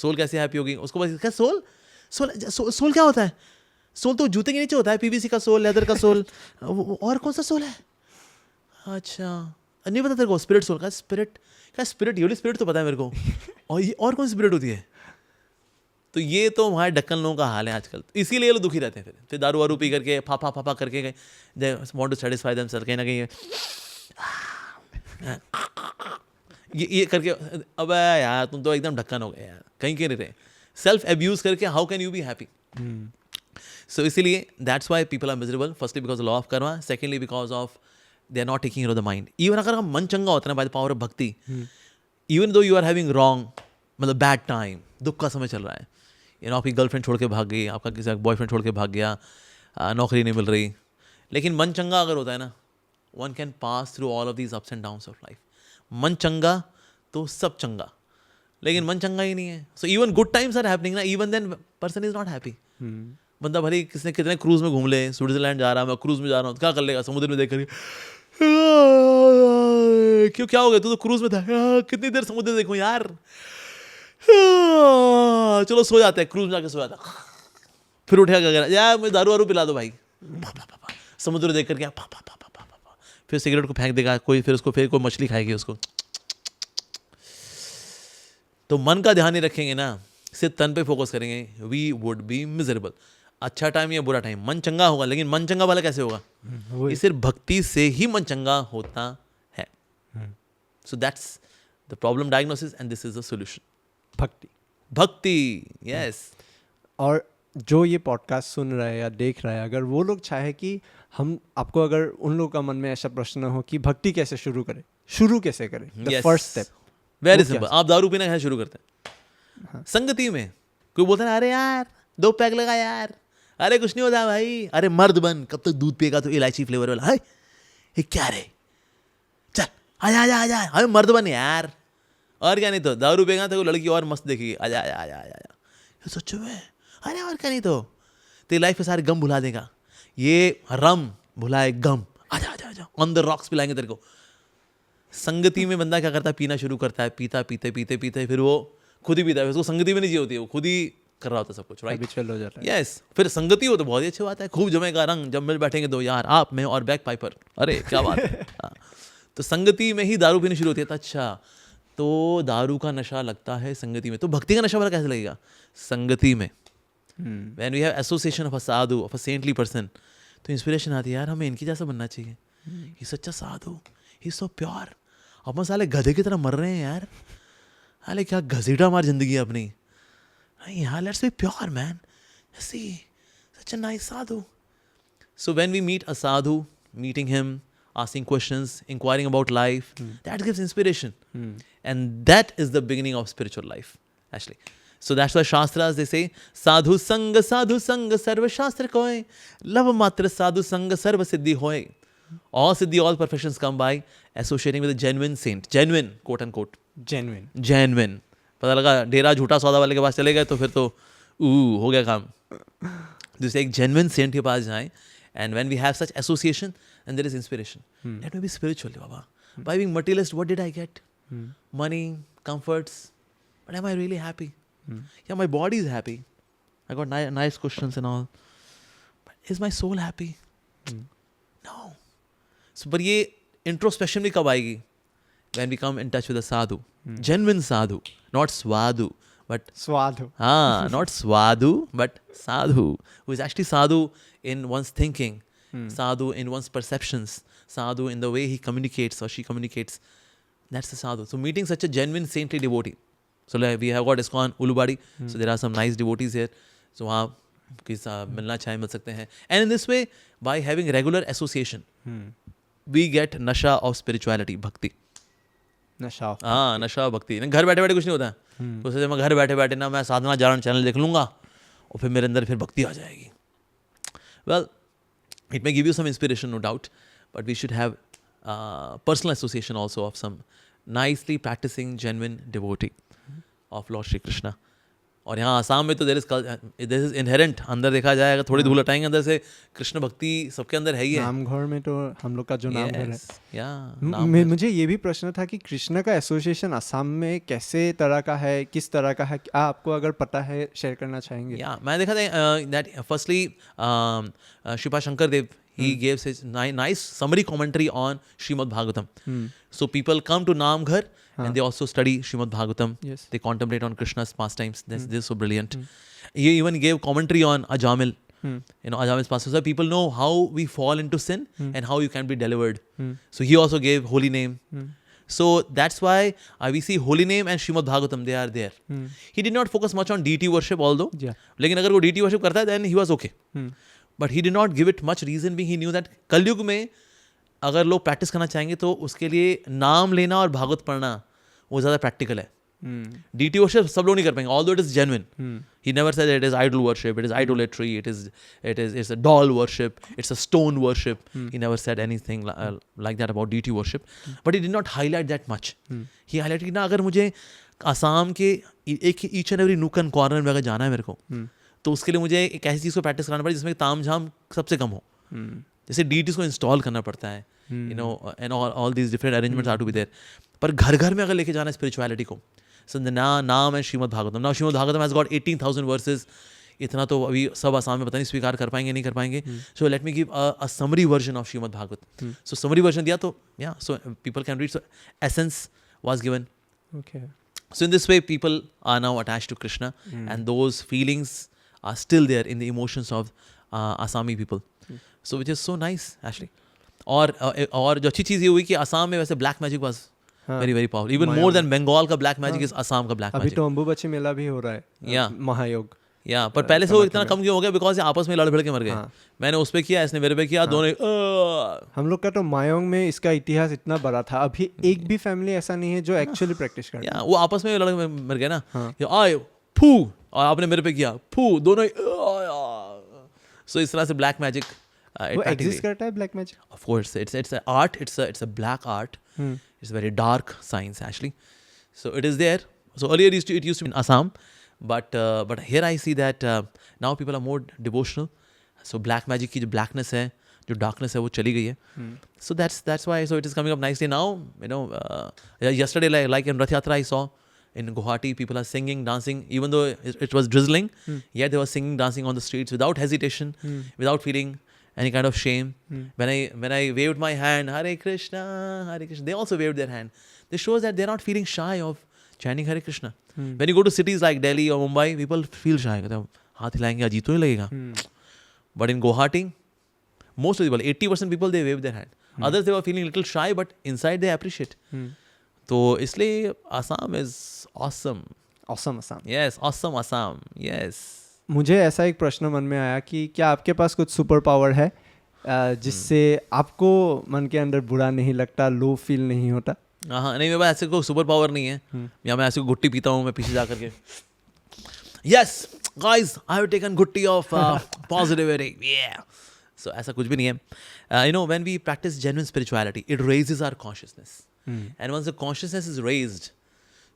Soul कैसे happy होगी? उसको बस क्या soul? सोल क्या होता है? सोल तो जूते के नीचे होता है, पीवीसी का सोल, लेदर का सोल, और कौन सा सोल है? अच्छा नहीं पता तेरे को? स्पिरिट सोल का स्पिरिट ये स्पिरिट तो पता है मेरे को, और ये और कौन सी स्पिरिट होती है? तो ये तो हमारे डक्कन लोगों का हाल है आजकल, इसीलिए लोग दुखी रहते हैं। फिर दारू वारू पी करके फाफा करके they want to satisfy themselves, कहीं ना कहीं ये करके, अब यार तुम तो एकदम ढक्कन हो गए यार, कहीं के नहीं रहे। सेल्फ एब्यूज करके how can you be happy? So इसीलिए that's why people are miserable, firstly because law of karma, secondly because of they are not taking care of the mind. Even अगर मन चंगा होता है ना by the power of bhakti, even though you are having wrong, मतलब bad time, दुख का समय चल रहा है, यू नो आपकी गर्लफ्रेंड छोड़ के भाग गई, आपका किसी बॉयफ्रेंड छोड़ के भाग गया, नौकरी नहीं मिल रही, लेकिन मन चंगा अगर होता है ना, one can pass through all of these ups and downs of life. मन चंगा तो सब चंगा, लेकिन मन चंगा ही नहीं है। So even good times are happening ना, even then person is not happy. बंदा भले किसने कितने क्रूज में घूम ले, स्विट्जरलैंड जा रहा है, मैं क्रूज में जा रहा हूँ, क्या कर लेगा? समुद्र में देख कर क्यों, क्या हो गया? तू तो क्रूज में था, कितनी देर समुद्र देखूं यार, चलो सो जाते हैं, क्रूज में जाके सो जाता, फिर उठेगा क्या यार, मुझे दारू वारू पिला दो भाई, समुद्र देख कर क्या, फिर सिगरेट को फेंक देगा कोई, फिर उसको फिर कोई मछली खाएगी उसको। तो मन का ध्यान नहीं रखेंगे ना, सिर्फ तन पे फोकस करेंगे, वी वुड बी मिजरेबल। अच्छा टाइम या बुरा टाइम, मन चंगा होगा, लेकिन मन चंगा वाला कैसे होगा? ये सिर्फ भक्ति से ही मन चंगा होता है। So that's the problem diagnosis and this is the solution. भक्ति, यस।
और जो ये पॉडकास्ट सुन रहा है या देख रहा है, अगर वो लोग चाहे कि हम आपको, अगर उन लोगों का मन में ऐसा प्रश्न हो कि भक्ति कैसे शुरू करें, शुरू कैसे करें, the first step
very simple. आप दारू पीना कैसे शुरू करते हैं? संगति में कोई बोलता है अरे यार 2 पैक लगा यार, अरे कुछ नहीं होता भाई, अरे मर्द बन, कब तक दूध पिएगा तो इलायची फ्लेवर वाला, ये क्या रे, चल आजा अरे मर्द बन यार, और क्या नहीं तो दारू पिएगा तो लड़की और मस्त देखेगी, आजा सच में, अरे और क्या नहीं तो तेरी लाइफ में सारे गम भुला देगा, ये रम भुलाए गम, आजा ऑन द रॉक्स पिलाएंगे तेरे को। संगति में बंदा क्या करता है, पीना शुरू करता है, पीते फिर वो खुद ही पीता है, उसको संगति में नहीं चाहिए होती है, वो खुद ही कर रहा होता है सब कुछ, राइट?
हैबिचुअल हो जाता है।
यस, फिर संगति हो तो बहुत ही अच्छी बात है, खूब जमेगा रंग, जब मिल बैठेंगे दो यार, आप मैं और बैक पाइपर, अरे क्या बात है। तो संगति में ही दारू पीनी शुरू होती है। तो अच्छा, तो दारू का नशा लगता है संगति में, तो भक्ति का नशा वाला कैसे लगेगा? संगति में। When we have association of a sadhu, of a saintly person, तो इंस्पिरेशन आती है यार हमें इनकी जैसा बनना चाहिए, ये सच्चा साधु, ही सो प्योर। अपन साले गधे की तरह मर रहे हैं यार, अरे क्या घसीटा हमारी जिंदगी है अपनी, यार let's be pure man, see such a nice sadhu. So when we meet a sadhu, meeting him, asking questions, inquiring about life, that gives inspiration. And that is the beginning of spiritual life, actually. So that's why Shastras, they say, sadhu sang sarva shastra koy, lava matra sadhu sang sarva siddhi hoy. All siddhi, all perfections come by associating with a genuine saint. Genuine, quote unquote. Genuine. पता लगा डेरा झूठा सौदा वाले के पास चले गए तो फिर तो हो गया काम। जैसे एक genuine saint के पास जाएं, And when we have such association, then there is inspiration. Let me be spiritual, Baba. By being materialist, what did I get? Money, comforts. But am I really happy? Yeah, my body is happy. I got nice cushions and all. But is my soul happy? No. So, but ये introspection भी कब आएगी? When we come in touch with a sadhu. Genuine sadhu. Not swadhu. But
Swadhu.
not swadhu, but sadhu. Who is actually sadhu in one's thinking. Sadhu in one's perceptions. Sadhu in the way he communicates or she communicates. That's the sadhu. So meeting such a genuine saintly devotee. So like we have got ISKCON, Ulubadi. So there are some nice devotees here. So वहाँ किसी मिलना चाहे मिल सकते हैं. And in this way, by having regular association, we get nasha of spirituality, bhakti.
नशा.
हाँ, नशा भक्ति. घर बैठे बैठे कुछ नहीं होता है. तो सोचे मैं घर बैठे बैठे ना मैं साधना जागरण चैनल देख लूँगा और फिर मेरे अंदर फिर भक्ति आ जाएगी. Well, it may give you some inspiration, no doubt, but we should have personal association also of some nicely practicing genuine devotee of Lord Shri Krishna. और यहाँ आसाम में तो there is inherent, अंदर देखा जाए अगर थोड़ी धूल हटाएंगे अंदर से कृष्ण भक्ति सबके अंदर है ही है.
नामघर में तो हम लोग का जो नामघर है.
Yeah,
मुझे ये भी प्रश्न था कि कृष्ण का एसोसिएशन असम में कैसे तरह का है, किस तरह का है, आपको अगर पता है शेयर करना चाहेंगे?
Yeah, मैं देखा था that firstly Shripa Shankar Dev, he gave his nice summary commentary on Srimad Bhagavatam. So people come to Namghar and they also study Srimad Bhagavatam.
Yes.
They contemplate on Krishna's pastimes. This is so brilliant. He even gave commentary on Ajamil. Ajamil's pastimes. So people know how we fall into sin and how you can be delivered. So he also gave holy name. So that's why we see holy name and Srimad Bhagavatam, they are there. He did not focus much on deity worship although.
Yeah.
लेकिन अगर वो deity worship करता है then he was okay. But he did not give it much reason being he knew that कलयुग में अगर लोग practice करना चाहेंगे तो उसके लिए नाम लेना और भागवत पढ़ना वो ज़्यादा प्रैक्टिकल है. डीटी वर्शिप सब लोग नहीं कर पाएंगे although it is genuine. He never said it is idol worship, it is idolatry, it's a doll worship, it's a stone worship. He never said anything like that about deity worship. But he did not highlight that much. He highlighted कि ना अगर मुझे आसाम के each and every nook and corner में अगर जाना है मेरे को तो उसके लिए मुझे एक ऐसी चीज़ को प्रैक्टिस कराना पड़े जिसमें ताम झाम सबसे कम हो. जैसे डीटीज को इंस्टॉल करना पड़ता है, and all these different arrangements are to be there. पर घर घर में अगर लेके जाना है स्पिरिचुअलिटी को, सो नाम है Shrimad Bhagavatam. Now Shrimad Bhagavatam has got 18,000 versus. इतना तो अभी सब आसाम में पता नहीं स्वीकार कर पाएंगे नहीं कर पाएंगे. So let me give a summary version of Shrimad Bhagwat. So summary version दिया तो yeah so people can read. So essence was given.
Okay.
So in this way people are now attached to Krishna and those feelings are still there in the emotions of Assami people. So which is so nice actually. और जो अच्छी चीज़ ये हुई कि आसाम में वैसे black magic was very very powerful. Even more than Bengal का black magic is Assam का ब्लैक
अभी
मैजिक.
तो अम्बुबाची मेला भी हो रहा है.
Yeah.
महायोग.
या पर पहले से वो इतना कम क्यों हो गया? बिकॉज आपस में लड़ भिड़ के मर गए. मैंने उस पर किया, इसने मेरे पे किया, दोनों
हम लोग का तो मायोंग में इसका इतिहास इतना बड़ा था. अभी एक भी फैमिली ऐसा नहीं है जो एक्चुअली प्रैक्टिस करता है.
वो आपस में लड़ के मर गए ना. आए फू और आपने मेरे पे किया फू, दोनों. सो इस तरह से ब्लैक मैजिक
वो एग्जिस्ट करता है. Black magic
of course it's a art, it's a black art. It's a very dark science actually. So it is there. So earlier it used to be in Assam, but here I see that now people are more devotional. So black magic की जो blackness है, जो darkness है वो चली गई है. So that's why so it is coming up nicely now. Yesterday like in Rath Yatra I saw in Guwahati people are singing, dancing, even though it was drizzling. Yet they were singing, dancing on the streets without hesitation, without feeling any kind of shame. When I waved my hand, Hare Krishna, they also waved their hand. This shows that they're not feeling shy of chanting Hare Krishna. When you go to cities like Delhi or Mumbai, people feel shy. कहते हैं हाथ हिलाएंगे अजीब तो नहीं लगेगा. But in Guwahati, most of the people, 80% people, they wave their hand. Others they were feeling a little shy, but inside they appreciate. तो इसलिए Assam is awesome.
Awesome Assam.
Yes, awesome Assam. Yes.
मुझे ऐसा एक प्रश्न मन में आया कि क्या आपके पास कुछ सुपर पावर है जिससे आपको मन के अंदर बुरा नहीं लगता, लो फील नहीं होता?
हाँ नहीं, मेरे पास ऐसे कोई सुपर पावर नहीं है. या मैं ऐसे गुट्टी पीता हूँ मैं पीछे जा करके. Yes guys, I have taken गुट्टी ऑफ पॉजिटिविटी. सो ऐसा कुछ भी नहीं है. When we practice genuine spirituality, it raises our consciousness. And once the consciousness is raised,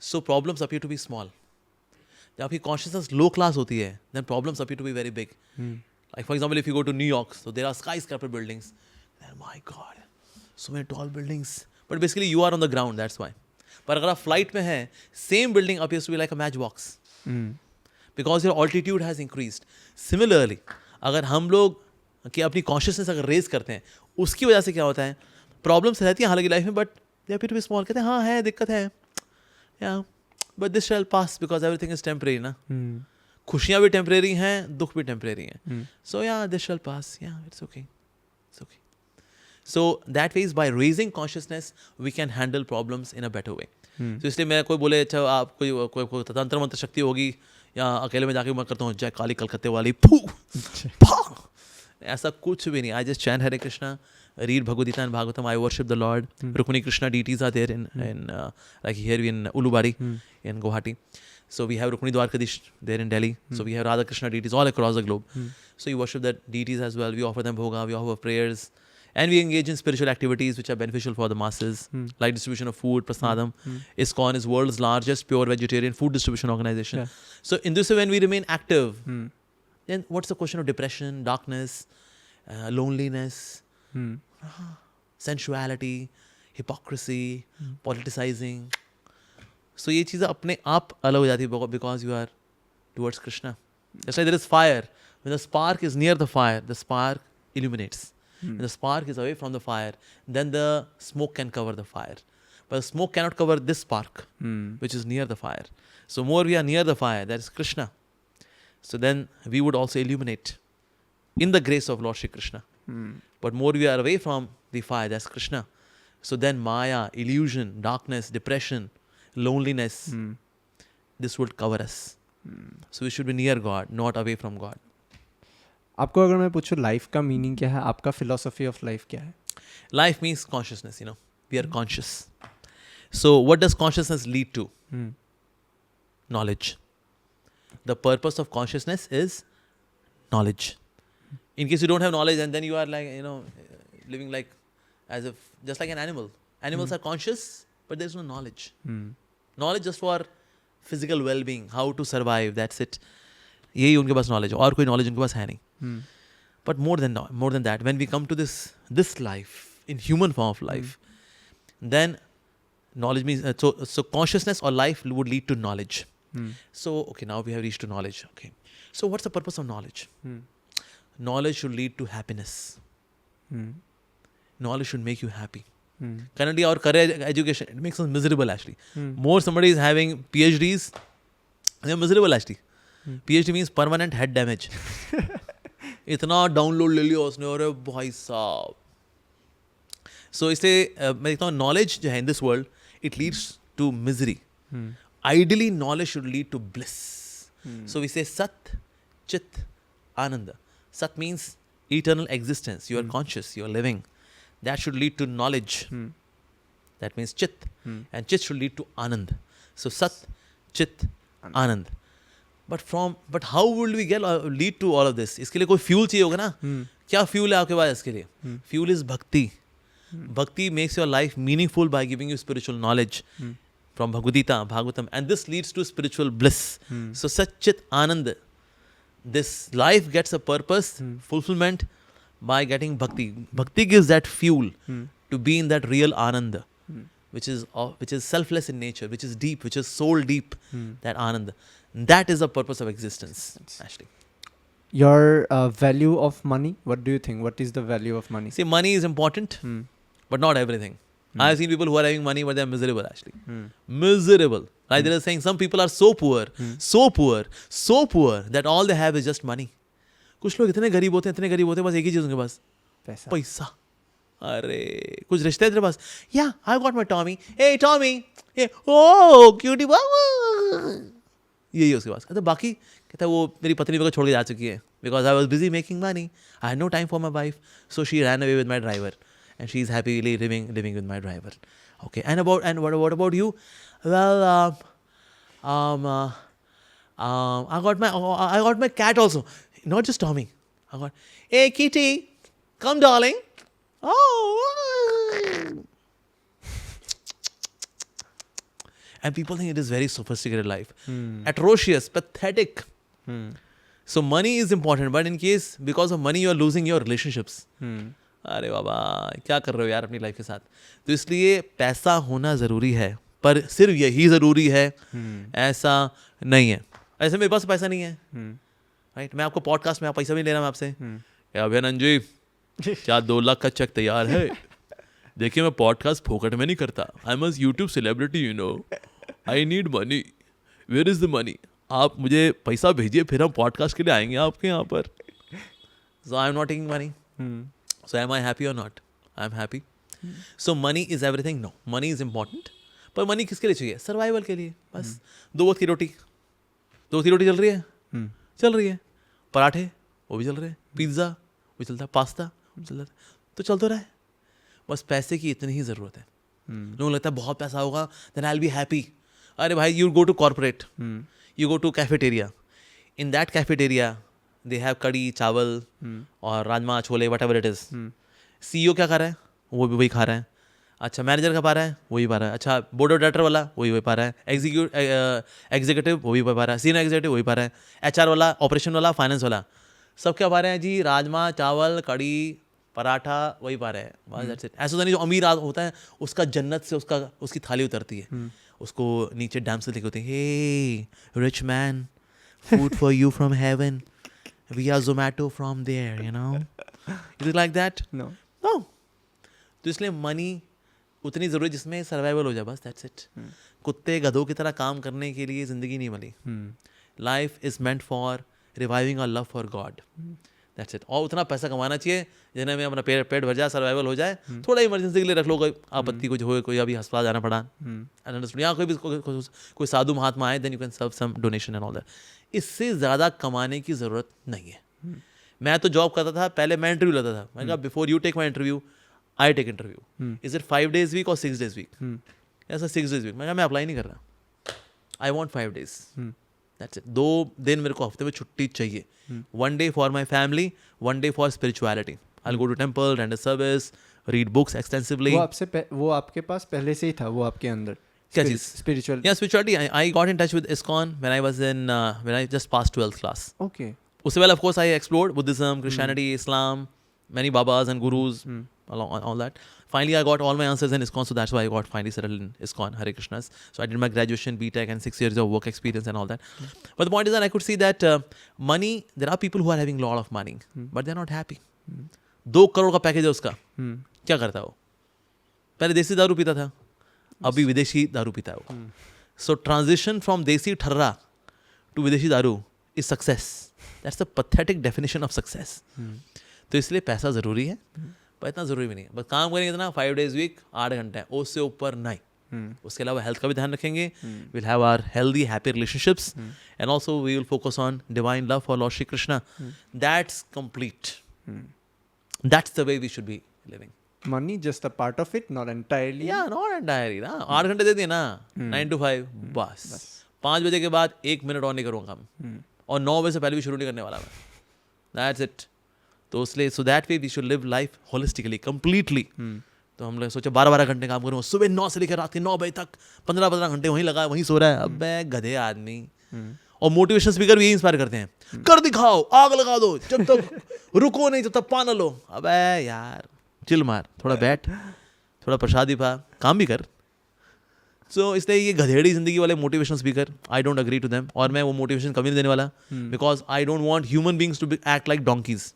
so problems appear to be small. जब आपकी कॉन्शियसनेस लो क्लास होती है, then problems appear to be very big. Like for example, if you go to New York, so there are skyscraper buildings. And my God, so many tall buildings. But basically you are on the ground, that's why. पर अगर आप flight में हैं, same building appears to be like a matchbox. Because your altitude has increased. Similarly, अगर हम लोग कि अपनी consciousness अगर raise करते हैं, उसकी वजह से क्या होता है? Problems रहती हैं हालांकि life में, but they appear to be small. कहते हैं हाँ है, दिक्कत है. Yeah, but this shall pass because everything is temporary, ना? खुशियाँ भी टेम्परेरी हैं, दुख भी टेम्परेरी हैं. सो या this shall pass, yeah it's okay, it's okay. So that way is by raising consciousness we can handle problems in a better way. तो इसलिए मैं कोई बोले अच्छा आप कोई तंत्र मंत्र शक्ति होगी या अकेले में जाके मैं करता हूँ जय काली कलकत्ते वाली फू फा, ऐसा कुछ भी नहीं. I just chain Hare Krishna, read Bhagavad Gita and Bhagavatam. I worship the Lord. Rukmini Krishna deities are there in like here we in Ulubari in Guwahati. So we have Rukmini Dwarkadish there in Delhi. So we have Radha Krishna deities all across the globe. So you worship that deities as well. We offer them bhoga, we offer prayers, and we engage in spiritual activities which are beneficial for the masses, like distribution of food, prasadam. ISKCON is world's largest pure vegetarian food distribution organization. Yeah. So in this way, when we remain active, then what's the question of depression, darkness, loneliness, sensuality, hypocrisy, politicizing. So ये चीज़ें अपने आप अलग हो जाती है because you are towards Krishna. That's why there is fire. When the spark is near the fire, the spark illuminates. When the spark is away from the fire, then the smoke can cover the fire. But the smoke cannot cover this spark, which is near the fire. So more we are near the fire, that is Krishna. So then we would also illuminate in the grace of Lord Shri Krishna. But more we are away from the fire, that's Krishna. So then Maya, illusion, darkness, depression, loneliness, this would cover us. So we should be near God, not away from God.
आपको अगर मैं पूछूं life का meaning क्या है, आपका philosophy of life क्या है?
Life means consciousness, you know. We are conscious. So what does consciousness lead to? Knowledge. The purpose of consciousness is knowledge. In case you don't have knowledge and then you are like, you know, living like as if just like an animal. Animals are conscious, but there's no knowledge. Knowledge just for physical well-being, how to survive, that's it. यही उनके पास knowledge, और कोई knowledge उनके पास है नहीं. But more than that, when we come to this life, in human form of life, then knowledge means, so consciousness or life would lead to knowledge. So, okay, now we have reached to knowledge. Okay. So what's the purpose of knowledge? Knowledge should lead to happiness. Knowledge should make you happy. Currently our career education, it makes us miserable actually. More somebody is having PhDs, they are miserable actually. PhD means permanent head damage. इतना download ले लिया उसने, अरे भाई साहब. सो इससे मैं देखता हूँ नॉलेज जो है in this world it leads to misery. Ideally knowledge should lead to bliss. So we say sat chit ananda. Sat means eternal existence. You are conscious, you are living. That should lead to knowledge. That means chit. And chit should lead to anand. So sat, chit, anand. But how will we lead to all of this? इसके लिए कोई fuel चाहिए होगा ना? क्या fuel है आपके पास इसके लिए? Fuel is bhakti. Bhakti makes your life meaningful by giving you spiritual knowledge from Bhagavad Gita, Bhagavatam, and this leads to spiritual bliss. So Sat Chit Anand. This life gets a purpose, fulfillment by getting bhakti. Bhakti gives that fuel to be in that real ananda, which is selfless in nature, which is deep, which is soul deep. That ananda, that is the purpose of existence. Actually,
your value of money. What do you think? What is the value of money?
See, money is important, but not everything. I have seen people who are having money, but they are miserable actually. Miserable. Like they are saying, some people are so poor, so poor that all they have is just money. कुछ लोग इतने गरीब होते हैं बस एक ही चीज़ उनके पास, पैसा. अरे कुछ रिश्ते तेरे पास, या I got my Tommy, hey Tommy, oh cutie बाबू, यही उसके पास. कहता बाकी, कहता वो मेरी पत्नी को छोड़ के जा चुकी है, because I was busy making money, I had no time for my wife, so she ran away with my driver and she is happily living with my driver. Okay, and what about you? Well, I got my cat also, not just Tommy. I got, hey kitty, come darling. Oh. And people think it is very sophisticated life. Atrocious, pathetic. So money is important, but in case because of money you are losing your relationships. अरे बाबा क्या कर रहे हो यार अपनी life के साथ. तो इसलिए पैसा होना ज़रूरी है, पर सिर्फ यही ज़रूरी है ऐसा नहीं है. ऐसे मेरे पास पैसा नहीं है, राइट. मैं आपको पॉडकास्ट में आप पैसा भी ले रहा हूँ आपसे. अभिनंदन जी क्या 2 लाख का चेक तैयार है? देखिए मैं पॉडकास्ट फोकट में नहीं करता. I am a YouTube celebrity, you know. I need money. Where is the money? आप मुझे पैसा भेजिए, फिर हम पॉडकास्ट के लिए आएंगे आपके यहाँ पर. So I am not taking money. So am I happy और not? I am happy. So money is everything? No, money is important. पर मनी किसके लिए चाहिए? सर्वाइवल के लिए बस. 2 वक्त की रोटी, 2 वक्त की रोटी चल रही है, चल रही है. पराठे वो भी चल रहे हैं, पिज्ज़ा वो भी चलता है, पास्ता वो चल रहा है, तो चल तो रहा है. बस पैसे की इतनी ही ज़रूरत है. लोगों को लगता है बहुत पैसा होगा then I will be happy. अरे भाई, you go to corporate, you go to cafeteria. In that cafeteria they have kadhi chawal और rajma chole whatever it is. CEO क्या खा रहा है? वो भी वही खा रहा है. अच्छा, मैनेजर का पा रहा है, वही पा रहा है. अच्छा, बोर्ड ऑफ डायरेक्टर वाला वही पा रहा है. एग्जीक्यूटिव वही पा रहा है. सीनियर एग्जीक्यूटिव वही पा रहा है. HR वाला, ऑपरेशन वाला, फाइनेंस वाला, सब क्या पा रहे हैं जी? राजमा चावल कड़ी पराठा वही पा रहे हैं. बस दैट्स इट. ऐसा तो नहीं जो अमीर होता है उसका जन्नत से उसकी थाली उतरती है, उसको नीचे डैम से लिखे होते हैं, hey rich man, food for you from heaven, we are Zomato from there, you know. It is like that?
No.
No. तो इसलिए मनी उतनी ज़रूरी जिसमें सर्वाइवल हो जाए, बस दैट्स इट. कुत्ते गधों की तरह काम करने के लिए ज़िंदगी नहीं मिली. Life is meant for reviving a love for God. That's it. और उतना पैसा कमाना चाहिए जिन्हें में अपना पेट भर जाए, सर्वाइवल हो जाए. थोड़ा इमरजेंसी के लिए रख लो, कोई आपत्ति कुछ हो, कोई अभी अस्पताल जाना पड़ा, यहाँ कोई साधु महात्मा आए, then you can serve some donation and all that. इससे ज़्यादा कमाने की ज़रूरत नहीं है. मैं तो जॉब करता था पहले, मैं इंटरव्यू लेता था. मैं कहा before you take my interview I take interview. Is it 5 days week और 6 days वीक? ऐसा 6 days वीक. मैं कहा मैं अप्लाई नहीं कर रहा. I want 5 days. That's it. 2 दिन मेरे को हफ्ते में छुट्टी चाहिए. 1 day for my family, 1 day for spirituality. I go to temple, render service, read books extensively.
वो आपके पास पहले से ही था, वो आपके अंदर
क्या चीज़?
स्पिरिचुअल.
या spirituality. I got in touch with ISKCON when I just passed 12th class.
Okay.
उससे पहले of course I explored Buddhism, Christianity, Islam, many babas and gurus, along all that. Finally, I got all my answers in ISKCON, so that's why I got finally settled in ISKCON, Hare Krishnas. So I did my graduation, BTech, and 6 years of work experience and all that. But the point is that I could see that money, there are people who are having a lot of money, but they're not happy. 2 crore का package है उसका, क्या करता है वो? पहले देसी दारू पीता था, अभी विदेशी दारू पीता है वो. So transition from देसी ठर्रा to विदेशी दारू is success. That's the pathetic definition of success. तो इसलिए पैसा ज़रूरी है, पर इतना ज़रूरी भी नहीं है. बस काम करेंगे इतना 5 days वीक 8 घंटे, उससे ऊपर नहीं. उसके अलावा हेल्थ का भी ध्यान रखेंगे. Will have our healthy happy relationships and also we will focus on divine love for lord Shri Krishna. That's complete. That's the way we should be living.
Money just a part of it, not entirely.
Yeah not entirely ना. 8 घंटे दे दिए ना, 9 to 5 बस. 5 बजे के बाद 1 minute और नहीं करूँगा काम, और 9 बजे से पहले भी शुरू नहीं करने वाला मैं. That's it. तो इसलिए so that way we should live life holistically, completely. तो हम लोग सोचे 12-12 घंटे काम करूँ, सुबह 9 से लेकर रात के 9 बजे तक 15-15 घंटे वहीं लगा, वहीं सो रहा है. अब मैं गधे आदमी. और मोटिवेशन स्पीकर भी यही इंस्पायर करते हैं, कर दिखाओ, आग लगा दो, जब तक रुको नहीं जब तक पा न लो. अबे यार चिल मार, थोड़ा बैठ, थोड़ा प्रसादी पा, काम भी कर. सो इसलिए ये गधेड़ी जिंदगी वाले motivation speaker, I don't agree to them. और मैं वो मोटिवेशन कभी नहीं देने वाला, because I don't want human beings to act like donkeys.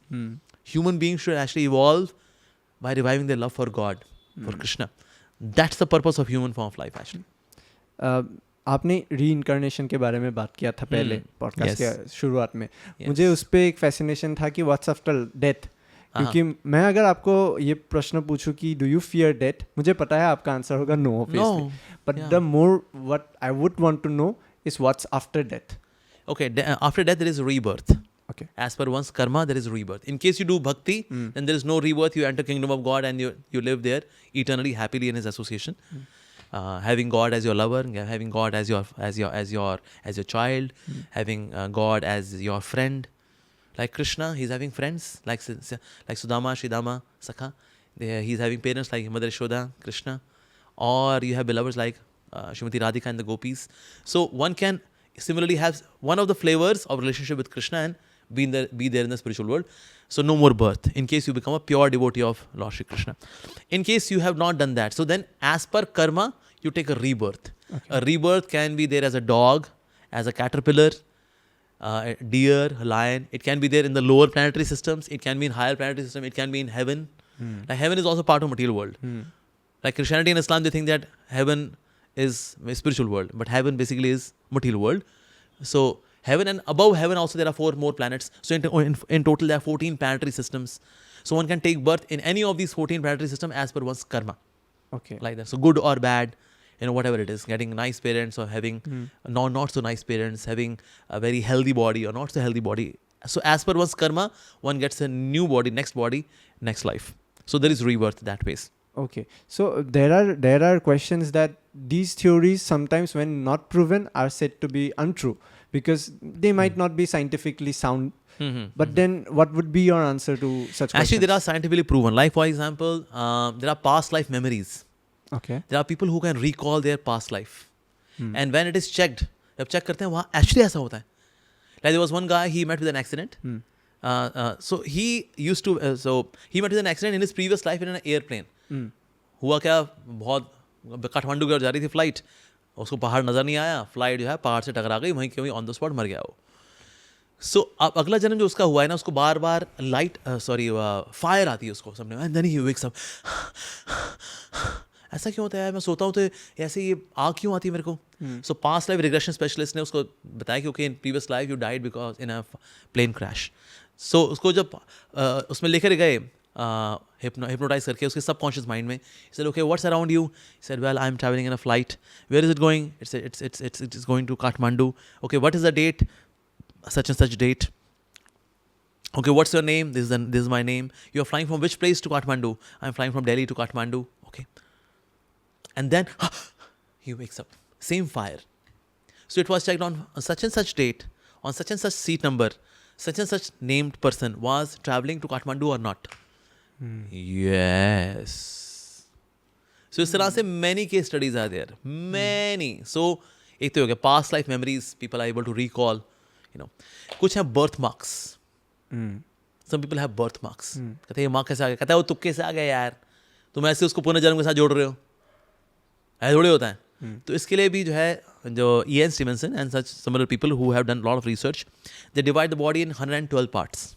Human beings should actually evolve by reviving their love for God, for Krishna. That's the purpose of human form of life actually.
आपने रीइंcarnation के बारे में बात किया था पहले podcast
Yes.
के शुरुआत में.
Yes.
मुझे उस पर एक फैसिनेशन था कि व्हाट्स आफ्टर डेथ. क्योंकि मैं अगर आपको ये प्रश्न पूछूं कि डू यू फियर डेथ, मुझे पता है आपका आंसर होगा no obviously. But the more what I would want to know is what's after death.
Okay, after death there is rebirth.
Okay.
As per one's karma, there is rebirth. In case you do bhakti, then there is no rebirth. You enter kingdom of God and you live there eternally, happily in His association, having God as your lover, having God as your child, having God as your friend. Like Krishna, he's having friends like Sudama, Shridama, Sakha. He's having parents like Mother Yashoda, Krishna, or you have beloveds like Srimati Radhika and the gopis. So one can similarly have one of the flavors of relationship with Krishna and be there in the spiritual world. So no more birth, in case you become a pure devotee of Lord Shri Krishna. In case you have not done that, so then as per karma, you take a rebirth. A rebirth can be there as a dog, as a caterpillar, a deer, a lion. It can be there in the lower planetary systems. It can be in higher planetary system. It can be in heaven. Like heaven is also part of material world. Like Christianity and Islam, they think that heaven is a spiritual world, but heaven basically is material world. So heaven, and above heaven also there are 4 more planets. So in total there are 14 planetary systems. So one can take birth in any of these 14 planetary systems as per one's karma.
Okay.
Like that. So good or bad, whatever it is, getting nice parents or having not so nice parents, having a very healthy body or not so healthy body. So as per one's karma, one gets a new body, next life. So there is rebirth that ways.
Okay. So there are questions that these theories sometimes, when not proven, are said to be untrue because they might not be scientifically sound. But then what would be your answer to such questions?
Actually, there are scientifically proven. Like for example, there are past life memories.
Okay.
There are people who can recall their past life. And when it is checked, जब check करते हैं वहाँ actually ऐसा होता है. Like there was one guy, he met with an accident. So he met with an accident in his previous life in an airplane. हुआ क्या, बहुत काठमांडू की जा रही थी फ्लाइट, उसको पहाड़ नज़र नहीं आया, फ्लाइट जो है पहाड़ से टकरा गई, वहीं क्यों ऑन द स्पॉट मर गया वो. सो अब अगला जन्म जो उसका हुआ है ना, उसको बार बार फायर आती है उसको सामने, and then he wakes up. ऐसा क्यों होता है, मैं सोता हूँ तो ऐसे ये आग क्यों आती है मेरे को. So past life regression specialist ने उसको बताया कि okay in previous life you died because in a plane crash. So उसको जब उसमें लेकर गए hypnotize करके उसके subconscious mind में, he said okay what's around you, he said well I'm traveling in a flight, where is it going, it's going to Kathmandu. Okay, what is the date, such and such date. Okay, what's your name, this is my name. You are flying from which place to Kathmandu, I'm flying from Delhi to Kathmandu. Okay, and then he wakes up, same fire. So it was checked on such and such date, on such and such seat number, such and such named person was traveling to Kathmandu or not. Yes. So इस तरह से many case studies are there. Many. So एक तो हो गया past life memories, people are able to recall. कुछ है birth marks. Some people have birth marks. कहते हैं ये mark कैसे आ गया, कहता है वो तुक्के से आ गया यार, तुम ऐसे उसको पुनर्जन्म के साथ जोड़ रहे हो, ऐसे थोड़ी होता है. तो इसके लिए भी जो है, जो Ian Stevenson and such similar people who have done a lot of research, they divide the body in 112 parts.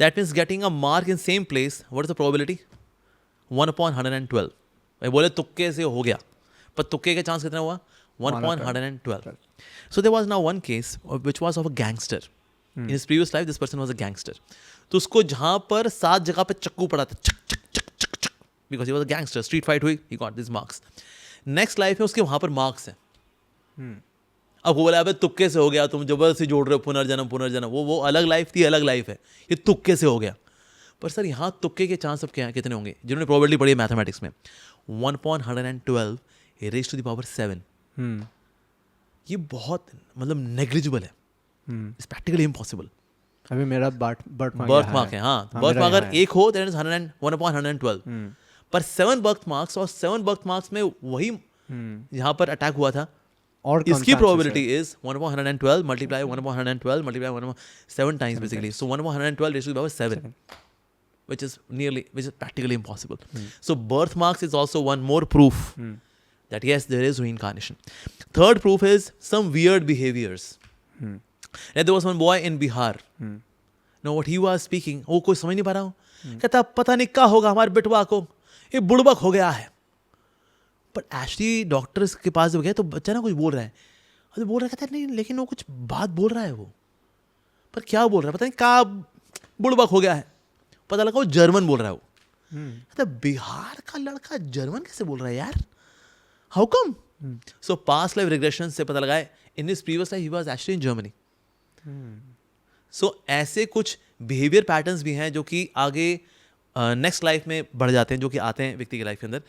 That means getting a mark in same place, what is the probability? 1/112. भाई बोले तुक्के से हो गया, पर तुक्के का chance कितना हुआ? 1/112. So there was now one case which was of a gangster. In his previous life, this person was a gangster. तो उसको जहाँ पर 7 जगह पे चक्कू पड़ा था, चक चक चक चक चक, because he was a gangster, street fight हुई, he got these marks. Next life में उसके वहाँ पर marks हैं. अब वो बोला अबे तुक्के से हो गया, तुम जबरदस्ती जोड़ रहे हो पुनर्जन्म. वो अलग लाइफ थी, अलग लाइफ है, ये तुक्के से हो गया. पर सर यहाँ तुक्के के चांस अब क्या कितने होंगे? जिन्होंने प्रोबेबिलिटी पढ़ी है मैथमेटिक्स में, 1/112 रेज़ टू द पावर 7. ये बहुत मतलब नेग्लिजिबल है, इट्स प्रैक्टिकली इम्पॉसिबल.
अभी मेरा बर्थ
मार्क है, हाँ, बर्थ मार्क अगर एक हो देन इज 1/112. पर 7 बर्थ मार्क्स, और 7 बर्थ मार्क्स में वही यहाँ पर अटैक हुआ था, और इसकी probability is 1/112 multiply 1/112 multiply 1/7 times basically. So 1/112 raised to the power 7, which is practically impossible. So birthmarks is also one more proof that yes, there is reincarnation. Third proof is some weird behaviors. Like there was one boy in Bihar. Now what he was speaking, वो कोई समझ नहीं पा रहा हूँ, कहता पता नहीं क्या होगा हमारे बेटवा को, ये बुड़बक हो गया है. बट एक्चुअली डॉक्टर्स के पास जब गए तो बच्चा ना कुछ बोल रहा है, अरे बोल रहा है, कहता है नहीं लेकिन वो कुछ बात बोल रहा है वो, पर क्या बोल रहा है पता नहीं, क्या बुड़बक हो गया है. पता लगा वो जर्मन बोल रहा है वो. कहता बिहार का लड़का जर्मन कैसे बोल रहा है यार, how come. So past life regression से पता लगा है in his previous life he was actually in Germany. So ऐसे कुछ बिहेवियर पैटर्न्स भी हैं जो कि आगे नेक्स्ट लाइफ में बढ़ जाते हैं, जो कि आते हैं व्यक्ति की लाइफ के अंदर.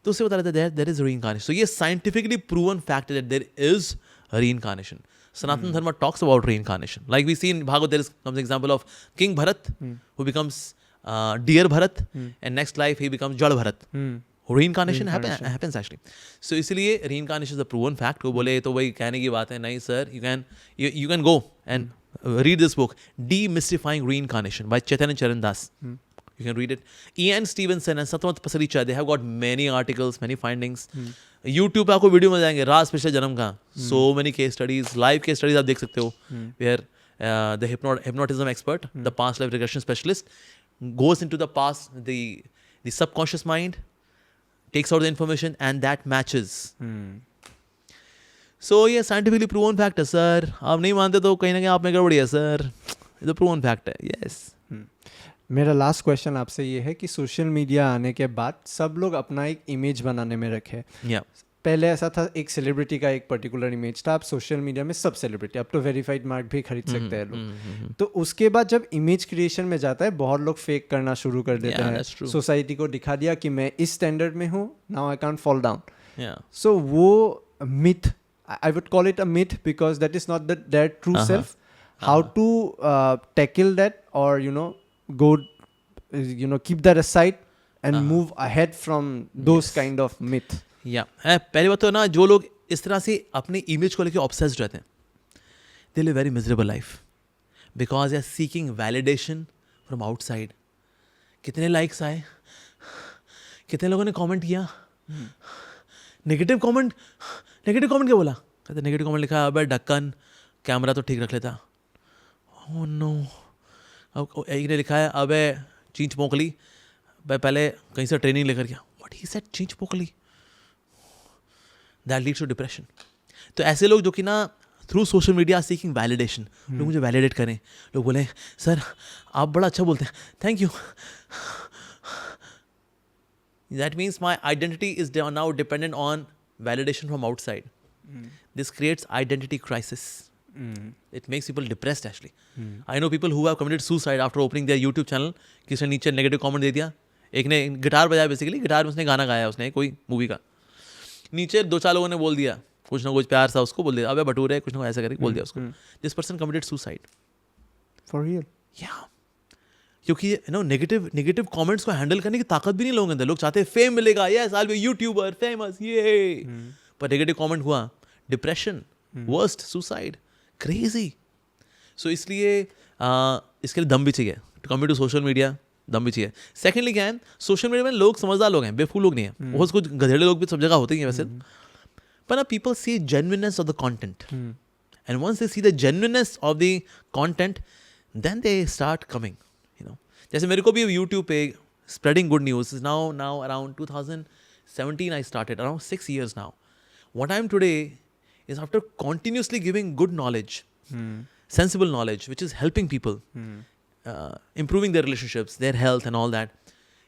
तो उससे बता रहे थे देयर इज रीइंकार्नेशन. सो ये scientifically proven fact that there is reincarnation. Sanatana Dharma talks about reincarnation. Like we see in Bhagavad, there is some example of King Bharat who becomes Deer Bharat, and next life he becomes Jal Bharat, reincarnation happens actually. So इसलिए reincarnation is a proven fact. वो बोले तो वही कहने की बात है, नहीं sir, you can go and read this book, Demystifying Reincarnation by Chaitanya Charan Das. You can read it. Ian Stevenson and Satwant Pasaricha, they have got many articles, many findings. YouTube पे आपको video मिल जाएंगे राज पिछले जन्म का, so many case studies, live case studies आप देख सकते हो, where the hypnotism expert, the past life regression specialist, goes into the past, the subconscious mind, takes out the information, and that matches. So ये scientifically proven fact है sir. आप नहीं मानते तो कहीं ना कहीं आप में गड़बड़ी है सर. ये तो proven fact है. Yes.
मेरा लास्ट क्वेश्चन आपसे ये है कि सोशल मीडिया आने के बाद सब लोग अपना एक इमेज बनाने में रखे.
Yeah.
पहले ऐसा था, एक सेलिब्रिटी का एक पर्टिकुलर इमेज था. अब सोशल मीडिया में सब सेलिब्रिटी, अब तो वेरीफाइड मार्क भी खरीद सकते हैं लोग. तो उसके बाद जब इमेज क्रिएशन में जाता है, बहुत लोग फेक करना शुरू कर देते हैं. सोसाइटी को दिखा दिया कि मैं इस स्टैंडर्ड में हूँ, now I can't fall down. So वो myth, I would call it a myth because that is not their true self. How to tackle that, or go, keep that aside and move ahead from those kind of myth.
पहली बात तो ना, जो लोग इस तरह से अपनी इमेज को लेकर ऑब्सेस्ड रहते हैं, they live very miserable life because they are seeking validation from outside. कितने लाइक्स आए, कितने लोगों ने कमेंट किया, नेगेटिव कमेंट क्या बोला, कहते नेगेटिव कमेंट लिखा, अबे ढक्कन कैमरा तो ठीक रख लेता. Oh no. अब एक ने लिखा है, अबे चींच पोकली, मैं पहले कहीं से ट्रेनिंग लेकर गया. व्हाट ही सेड, चींच पोकली. That leads to depression. तो ऐसे लोग जो कि ना through social media seeking validation, लोग मुझे वैलिडेट करें, लोग बोले सर आप बड़ा अच्छा बोलते हैं, thank you. That means my identity is now dependent on validation from outside. This creates identity crisis. It makes people depressed actually. I know people who have committed suicide after opening their YouTube channel. किसी ने नीचे negative comment दे दिया. एक ने guitar बजाया, basically guitar में उसने गाना गाया, उसने कोई मूवी का, नीचे 2-4 लोगों ने बोल दिया कुछ ना कुछ प्यार सा उसको, बोल दिया अबे भटूरे, कुछ ना कुछ ऐसा करके बोल दिया उसको. This person committed suicide.
For real?
Yeah. क्योंकि नेगेटिव कमेंट्स को हैंडल करने की ताकत भी नहीं लोगों के अंदर. लोग चाहते हैं फेम मिलेगा, yes I will be YouTuber famous, yeah, पर नेगेटिव कमेंट हुआ, depression, worst, suicide, crazy. So इसलिए इसके लिए दम भी चाहिए. To come to social media दम भी चाहिए. सेकेंडली क्या है, सोशल मीडिया में लोग समझदार लोग हैं, बेवकूफ़ लोग नहीं हैं. बहुत कुछ गधेड़े लोग भी सब जगह होते ही हैं वैसे, पर ना people see genuineness of the content, and once they see the genuineness of the content, then they start coming. जैसे मेरे को भी यूट्यूब पे spreading good news is now around 2017 I started, around 6 years now. What I am today is after continuously giving good knowledge, sensible knowledge, which is helping people, improving their relationships, their health and all that.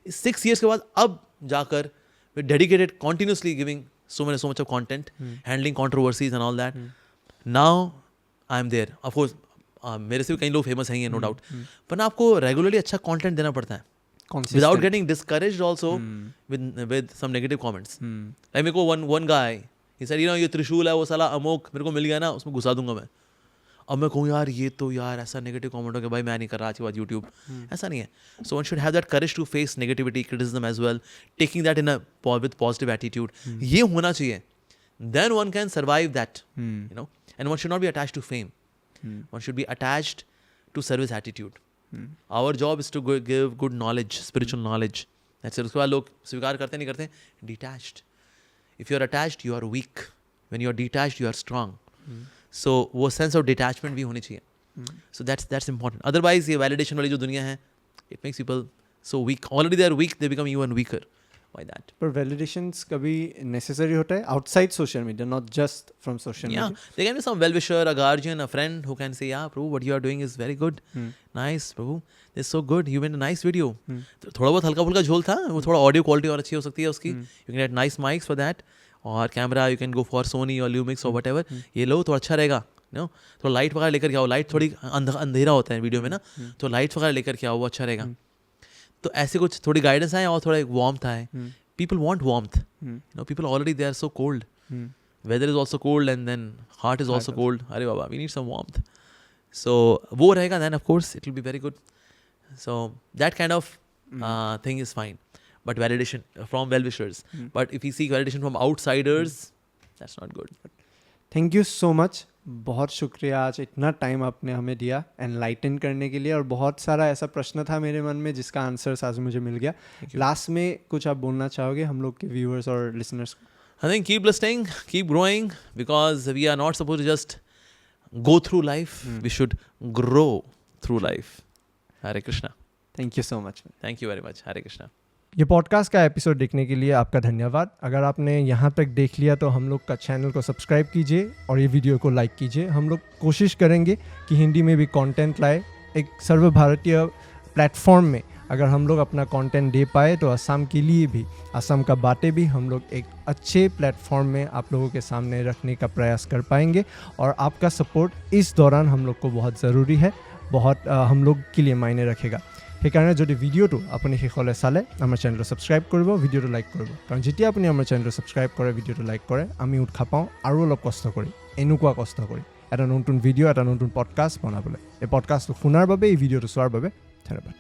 6 years के बाद अब जाकर we're dedicated, continuously giving so much of content, handling controversies and all that. Now I am there. Of course, मेरे से भी कई लोग famous हैं, नो डाउट, पर ना आपको रेगुलरली अच्छा कंटेंट देना पड़ता है, without getting discouraged also with some negative comments. Like मेरे को वन गाय ही सेड, ये त्रिशूल है वो साला अमोक मेरे को मिल गया ना, उसमें घुसा दूंगा मैं. अब मैं कहूँ यार ये तो यार ऐसा नेगेटिव कमेंट हो गया, भाई मैं नहीं कर रहा आज के बाद यूट्यूब. ऐसा नहीं है. So one should have that courage to face negativity, criticism as well, taking that in a with positive attitude. ये होना चाहिए. Then one can survive that, and one should not be attached to fame. One should be attached to service attitude. Our job is to give good knowledge, spiritual knowledge. That's it. उसके बाद लोग स्वीकार करते नहीं करते. Detached. If you are attached, you are weak. When you are detached, you are strong. So वो sense of detachment भी होनी चाहिए. So that's important. Otherwise ये validation वाली जो दुनिया है, it makes people so weak. Already they are weak, they become even weaker. Why that?
पर validations कभी necessary होता है outside social media, not just from social media.
Yeah, there can be some well-wisher, a guardian, a friend who can say, yeah, Prabhu, what you are doing is very good. Nice, Prabhu. This is so good. You made a nice video. थोड़ा बहुत हल्का फुल्का झोल था, वो थोड़ा audio quality और अच्छी हो सकती है उसकी. You can get nice mics for that. और camera you can go for Sony or Lumix or whatever. ये लो तो अच्छा रहेगा. थोड़ा लाइट वगैरह लेकर के आओ. लाइट थोड़ी अंधेरा होता है वीडियो में ना, तो लाइट वगैरह लेकर के आओ, वो अच्छा रहेगा. तो ऐसे कुछ थोड़ी गाइडेंस आए और थोड़ा एक वार्मथ आए. People want warmth. People already they are so cold. Weather is also cold, and then heart is also cold. अरे बाबा, we need some warmth. So वो रहेगा, then of course it will be very good. So that kind of thing is fine. but validation from well-wishers. But if we seek validation from outsiders, that's not good.
Thank you so much. बहुत शुक्रिया आज इतना time आपने हमें दिया enlighten करने के लिए. और बहुत सारा ऐसा प्रश्न था मेरे मन में जिसका आंसर आज मुझे मिल गया. लास्ट में कुछ आप बोलना चाहोगे हम लोग के व्यूअर्स और लिसनर्स को?
I think keep listening, keep growing, because we are not supposed to just go through life. We should grow through life. Hare Krishna.
Thank you so much.
Thank you very much. Hare Krishna.
ये podcast का episode देखने के लिए आपका धन्यवाद. अगर आपने यहाँ तक देख लिया तो हम लोग का चैनल को सब्सक्राइब कीजिए और ये वीडियो को लाइक कीजिए. हम लोग कोशिश करेंगे कि हिंदी में भी कंटेंट लाए. एक सर्वभारतीय प्लेटफॉर्म में अगर हम लोग अपना कंटेंट दे पाए तो असम के लिए भी, असम का बातें भी हम लोग एक अच्छे प्लेटफॉर्म में आप लोगों के सामने रखने का प्रयास कर पाएंगे. और आपका सपोर्ट इस दौरान हम लोग को बहुत ज़रूरी है, बहुत हम लोग के लिए मायने रखेगा. সেইকাৰণে যদি ভিডিঅ'টো আপুনি শেষলৈ চালে আমাৰ চেনেলটো ছাবস্ক্ৰাইব কৰিব, ভিডিঅ'টো লাইক কৰিব. কাৰণ যেতিয়া আপুনি আমাৰ চেনেলটো ছাবস্ক্ৰাইব কৰে, ভিডিঅ'টো লাইক কৰে, আমি উৎসাহ পাওঁ আৰু অলপ কষ্ট কৰি, এনেকুৱা কষ্ট কৰি এটা নতুন ভিডিঅ', এটা নতুন পডকাষ্ট বনাবলৈ. এই পডকাষ্টটো শুনাৰ বাবে, এই ভিডিঅ'টো চোৱাৰ বাবে ধন্যবাদ.